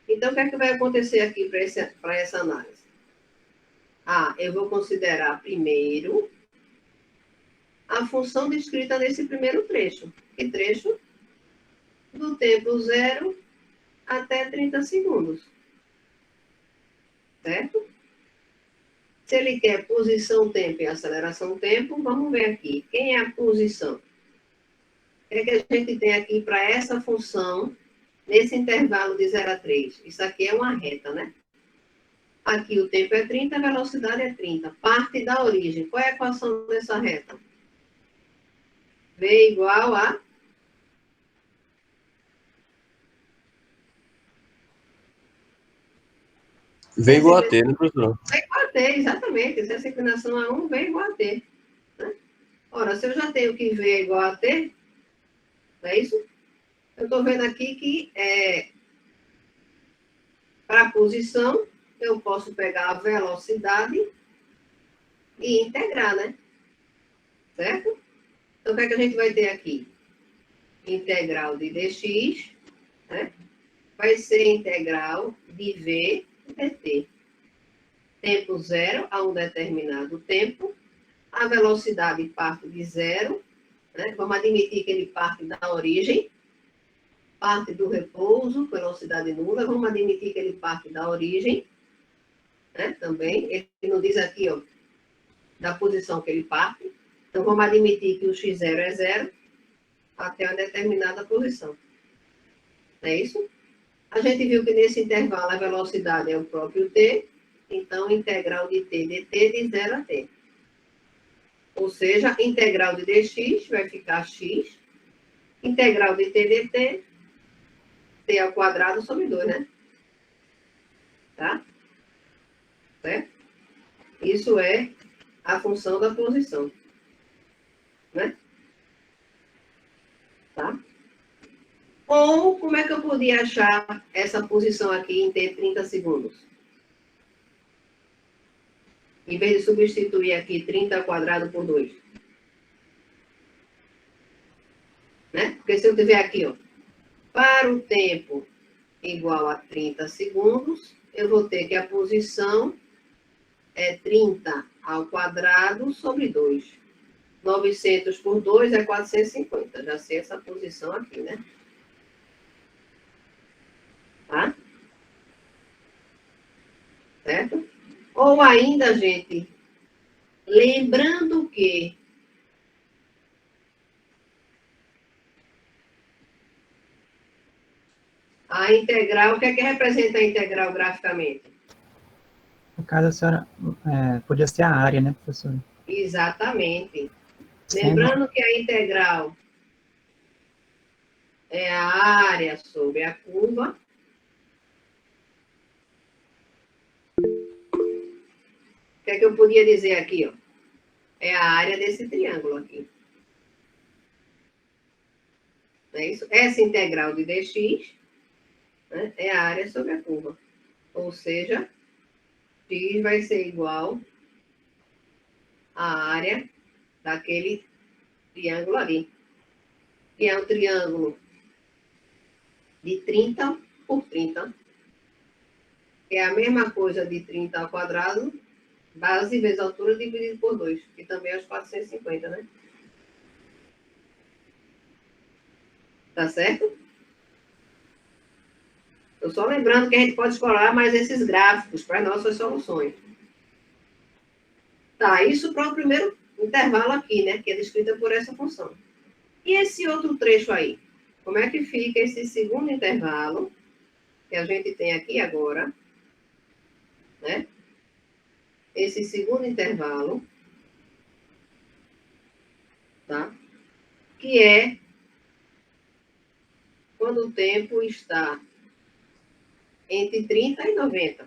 Então, o que é que vai acontecer aqui para essa análise? Eu vou considerar primeiro a função descrita nesse primeiro trecho. Que trecho? Do tempo 0 até 30 segundos. Certo? Se ele quer posição-tempo e aceleração-tempo, vamos ver aqui. Quem é a posição? O que é que a gente tem aqui para essa função nesse intervalo de 0 a 3? Isso aqui é uma reta, né? Aqui o tempo é 30, a velocidade é 30. Parte da origem. Qual é a equação dessa reta? V igual a... V igual a T, né, professor? V igual a T, exatamente. Se essa inclinação é 1, V igual a T. Né? Ora, se eu já tenho que V é igual a T, não é isso? Eu estou vendo aqui que para a posição, eu posso pegar a velocidade e integrar, né? Certo? Então, o que é que a gente vai ter aqui? Integral de dx, né? Vai ser integral de v dt. Tempo zero a um determinado tempo. A velocidade parte de zero, né? Vamos admitir que ele parte da origem. parte do repouso, velocidade nula, vamos admitir que ele parte da origem, né, também, ele não diz aqui, ó, da posição que ele parte, então vamos admitir que o x0 é 0 até uma determinada posição. Não é isso? A gente viu que nesse intervalo a velocidade é o próprio t, então integral de t dt de 0 a t. Ou seja, integral de dx vai ficar x, integral de t dt, t ao quadrado sobre 2, né? Tá? Certo? Isso é a função da posição. Né? Tá? Ou, como é que eu podia achar essa posição aqui em t 30 segundos? Em vez de substituir aqui 30 ao quadrado por 2. Né? Porque se eu tiver aqui, ó, para o tempo igual a 30 segundos, eu vou ter que a posição é 30 ao quadrado sobre 2. 900 por 2 é 450. Já sei essa posição aqui, né? Tá? Certo? Ou ainda, gente, lembrando que a integral, o que é que representa a integral graficamente? No caso, a senhora podia ser a área, né, professora? Exatamente. Sendo- Lembrando que a integral é a área sobre a curva. O que é que eu podia dizer aqui, ó? É a área desse triângulo aqui. Não é isso? Essa integral de dx, né, é a área sobre a curva. Ou seja, x vai ser igual à área daquele triângulo ali. Que é um triângulo de 30 por 30. Que é a mesma coisa de 30 ao quadrado, base vezes altura dividido por 2, que também é os 450, né? Tá certo? Estou só lembrando que a gente pode explorar mais esses gráficos para as nossas soluções. Tá, isso para o primeiro intervalo aqui, né? Que é descrita por essa função. E esse outro trecho aí? Como é que fica esse segundo intervalo que a gente tem aqui agora, né? Esse segundo intervalo, tá? Que é quando o tempo está entre 30 e 90.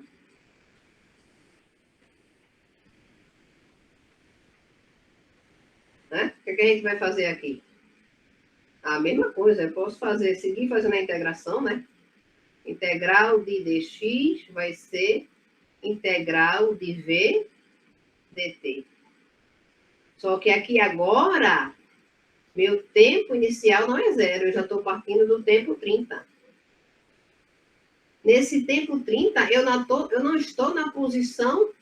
Né? O que a gente vai fazer aqui? A mesma coisa, eu posso seguir fazendo a integração, né? Integral de dx vai ser integral de v dt. Só que aqui agora, meu tempo inicial não é 0, eu já estou partindo do tempo 30. Nesse tempo 30, eu não estou na posição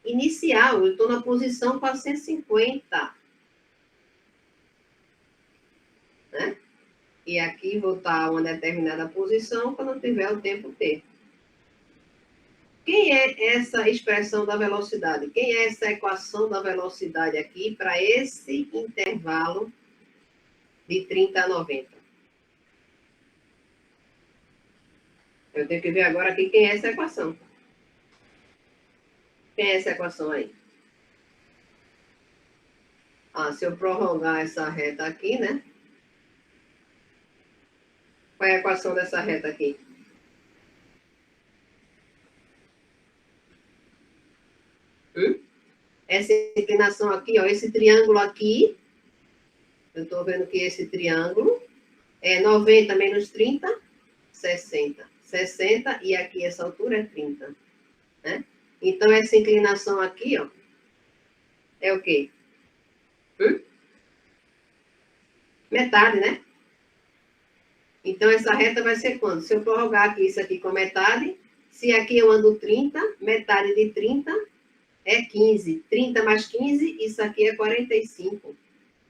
inicial, eu estou na posição 450. Né? E aqui vou estar uma determinada posição quando tiver o tempo t. Quem é essa expressão da velocidade? Quem é essa equação da velocidade aqui para esse intervalo de 30 a 90? Eu tenho que ver agora aqui quem é essa equação. Quem é essa equação aí? Ah, se eu prorrogar essa reta aqui, né? Qual é a equação dessa reta aqui? Essa inclinação aqui, ó, esse triângulo aqui, eu estou vendo que esse triângulo é 90 menos 30, 60. 60 e aqui essa altura é 30. Né? Então, essa inclinação aqui, ó, é o quê? Metade, né? Então, essa reta vai ser quanto? Se eu prorrogar aqui isso aqui com metade, se aqui eu ando 30, metade de 30 é 15. 30 mais 15, isso aqui é 45.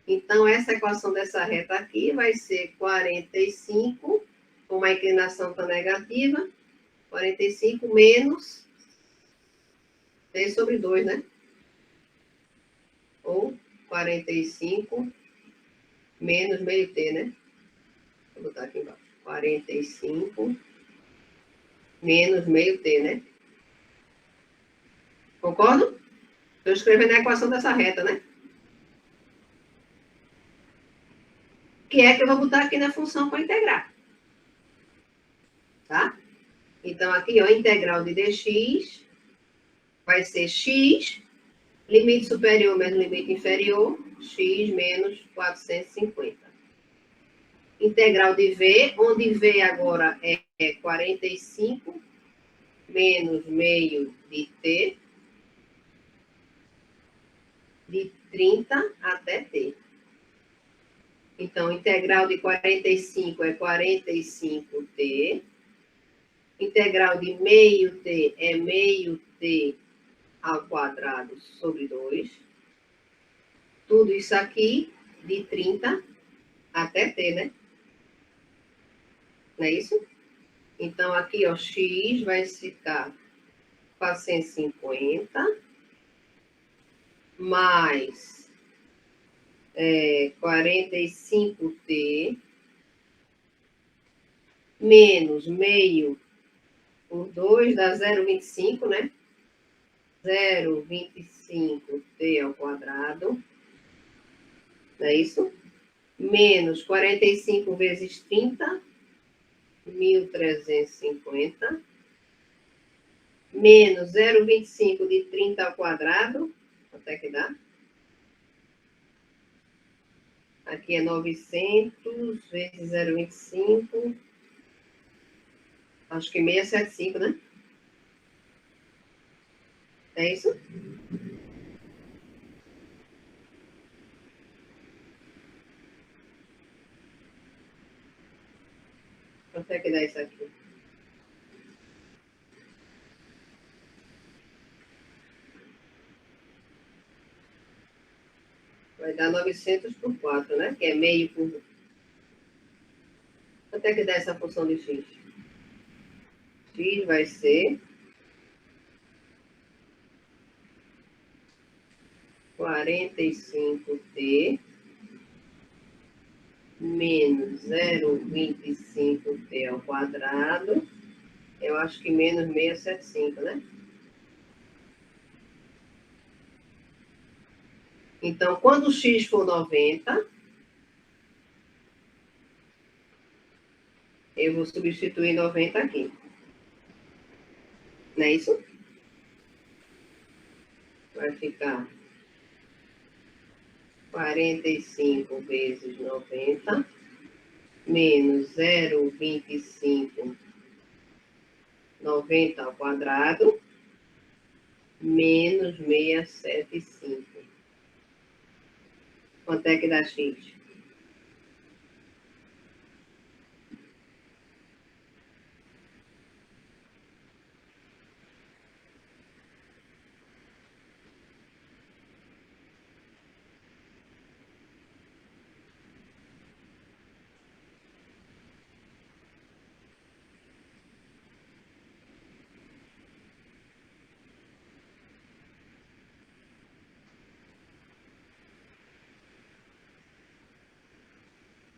Então, essa equação dessa reta aqui vai ser 45 como a inclinação está negativa, 45 menos t sobre 2, né? Ou 45 menos meio t, né? Vou botar aqui embaixo. 45 menos meio t, né? Concordo? Estou escrevendo a equação dessa reta, né? Que é que eu vou botar aqui na função para integrar. Tá? Então, aqui, ó, integral de dx vai ser x, limite superior menos limite inferior, x menos 450. Integral de v, onde v agora é 45 menos meio de t, de 30 até t. Então, integral de 45 é 45t. Integral de meio t é meio t ao quadrado sobre 2. Tudo isso aqui de 30 até t, né? Não é isso? Então, aqui, ó, x vai ficar 450 mais 45t menos meio por 2 dá 0,25, né? 0,25t ao quadrado. Não é isso? Menos 45 vezes 30, 1.350. Menos 0,25 de 30 ao quadrado. Quanto é que dá? Aqui é 900 vezes 0,25. Acho que 675, né? É isso? Quanto é que dá isso aqui? Vai dar 900 por 4, né? Que é meio por... Quanto é que dá essa função de x? X vai ser 45t menos 0,25t ao quadrado. Eu acho que menos 675, né? Então, quando o x for 90, eu vou substituir 90 aqui. Não é isso? Vai ficar 45 vezes 90 menos 0,25, 90 ao quadrado, menos 675. Quanto é que dá x?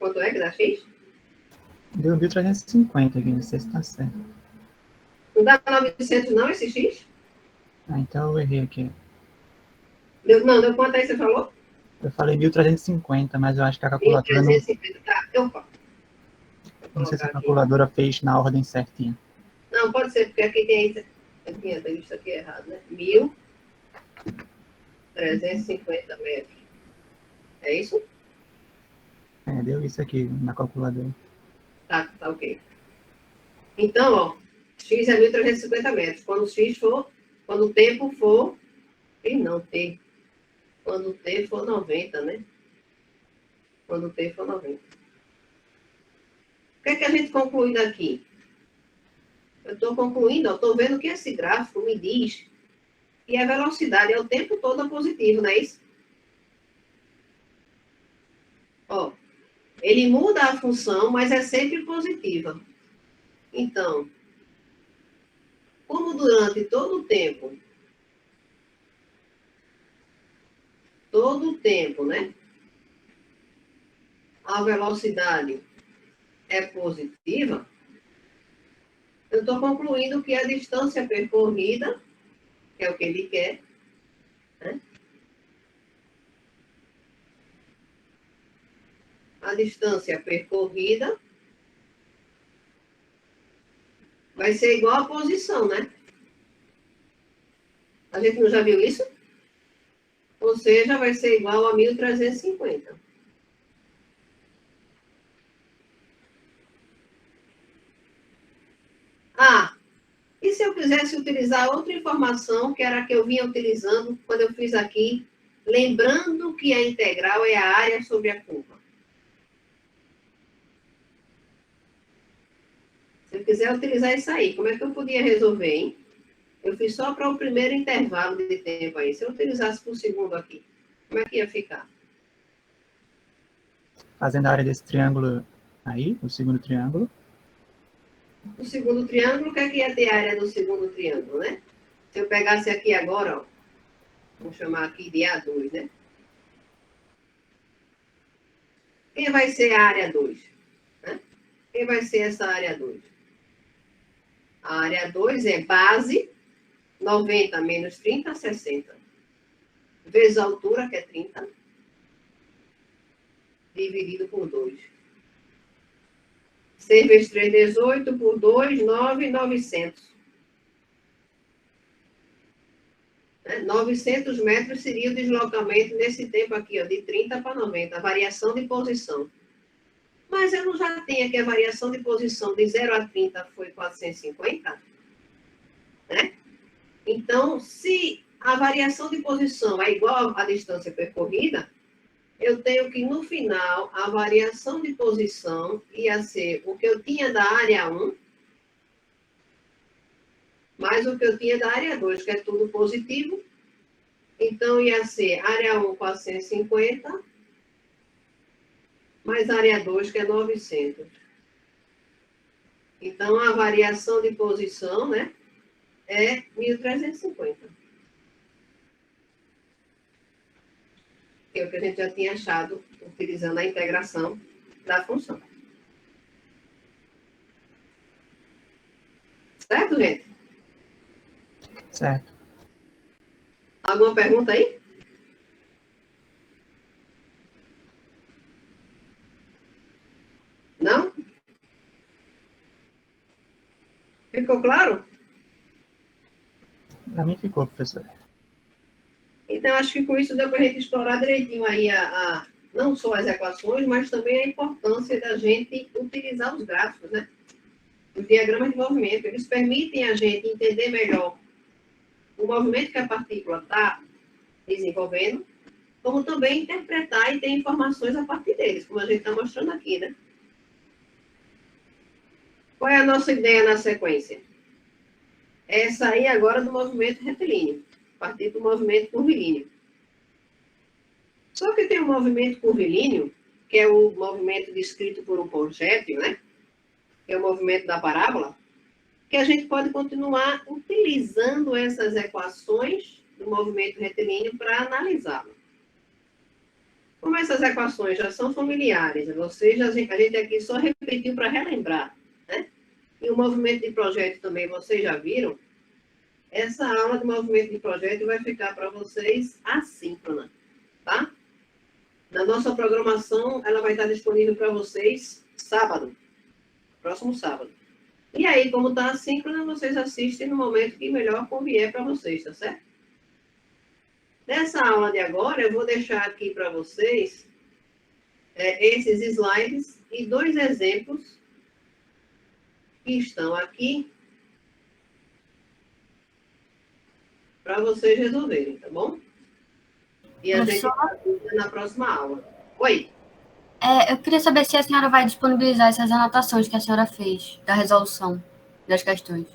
Quanto é que dá x? Deu 1.350 aqui, não sei se tá certo. Não dá 900 não, esse x? Ah, então eu errei aqui. Não, deu quanto aí você falou? Eu falei 1.350, mas eu acho que a calculadora não... 1.350, tá. Não sei se a calculadora fez na ordem certinha. Não, pode ser, porque aqui tem isso. Eu tinha visto aqui errado, né? 1.350 metros. É isso? É, deu isso aqui na calculadora. Tá ok. Então, ó, x é 1.350 metros. Quando o tempo for, e não t. Quando o t for 90, né? Quando o t for 90. O que é que a gente conclui daqui? Eu estou concluindo, eu estou vendo que esse gráfico me diz que a velocidade é o tempo todo positivo, não é isso? Ó, ele muda a função, mas é sempre positiva. Então, como durante todo o tempo, né, a velocidade é positiva, eu estou concluindo que a distância percorrida, que é o que ele quer, né, a distância percorrida vai ser igual à posição, né? A gente não já viu isso? Ou seja, vai ser igual a 1.350. Ah, e se eu quisesse utilizar outra informação, que era a que eu vinha utilizando quando eu fiz aqui, lembrando que a integral é a área sobre a curva? Se eu quiser utilizar isso aí, como é que eu podia resolver, hein? Eu fiz só para o primeiro intervalo de tempo aí. Se eu utilizasse por segundo aqui, como é que ia ficar? Fazendo a área desse triângulo aí, o segundo triângulo. O segundo triângulo, o que é que ia ter a área do segundo triângulo, né? Se eu pegasse aqui agora, ó, vou chamar aqui de A2, né? Quem vai ser a área 2? Né? Quem vai ser essa área 2? A área 2 é base, 90 menos 30, 60. Vezes a altura, que é 30, dividido por 2. 6 vezes 3, 18, por 2, 9, 900. 900 metros seria o deslocamento nesse tempo aqui, ó, de 30 para 90, a variação de posição. Mas eu não já tenho aqui a variação de posição de 0 a 30 foi 450? Né? Então, se a variação de posição é igual à distância percorrida, eu tenho que, no final, a variação de posição ia ser o que eu tinha da área 1, mais o que eu tinha da área 2, que é tudo positivo. Então, ia ser área 1, 450, mais área 2, que é 900. Então, a variação de posição, né, é 1.350. Que é o que a gente já tinha achado utilizando a integração da função. Certo, gente? Certo. Alguma pergunta aí? Não? Ficou claro? Para mim ficou, professor. Então, acho que com isso deu para a gente explorar direitinho aí não só as equações, mas também a importância da gente utilizar os gráficos, né? Os diagramas de movimento. Eles permitem a gente entender melhor o movimento que a partícula está desenvolvendo, como também interpretar e ter informações a partir deles, como a gente está mostrando aqui, né? Qual é a nossa ideia na sequência? É sair agora do movimento retilíneo, partir do movimento curvilíneo. Só que tem um movimento curvilíneo, que é o movimento descrito por um projétil, né? Que é o movimento da parábola, que a gente pode continuar utilizando essas equações do movimento retilíneo para analisá-lo. Como essas equações já são familiares, a gente aqui só repetiu para relembrar, né? E o movimento de projétil também vocês já viram. Essa aula de movimento de projétil vai ficar para vocês assíncrona, tá? Na nossa programação, ela vai estar disponível para vocês sábado, próximo sábado. E aí, como está assíncrona, vocês assistem no momento que melhor convier para vocês, tá certo? Nessa aula de agora, eu vou deixar aqui para vocês esses slides e 2 exemplos que estão aqui para vocês resolverem, tá bom? E a gente vai na próxima aula. Oi? Eu queria saber se a senhora vai disponibilizar essas anotações que a senhora fez da resolução das questões.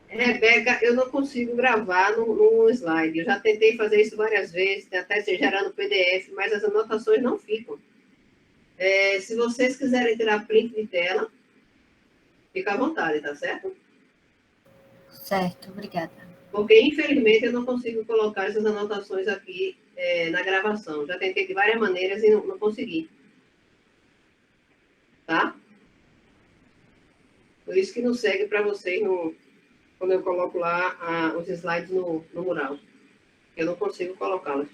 Rebeca, eu não consigo gravar no slide. Eu já tentei fazer isso várias vezes, até gerando PDF, mas as anotações não ficam. Se vocês quiserem tirar print de tela, Fica à vontade, tá certo? Certo, obrigada. Porque, infelizmente, eu não consigo colocar essas anotações aqui na gravação. Já tentei de várias maneiras e não consegui. Tá? Por isso que não segue para vocês quando eu coloco lá os slides no mural. Eu não consigo colocá-las.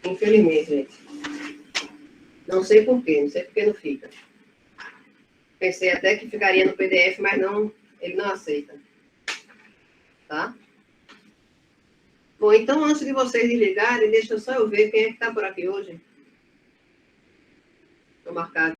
Infelizmente, gente. Não sei por quê, não sei por que não fica. Pensei até que ficaria no PDF, mas não, ele não aceita. Tá? Bom, então, antes de vocês desligarem, deixa só eu ver quem é que está por aqui hoje. Vou marcar aqui.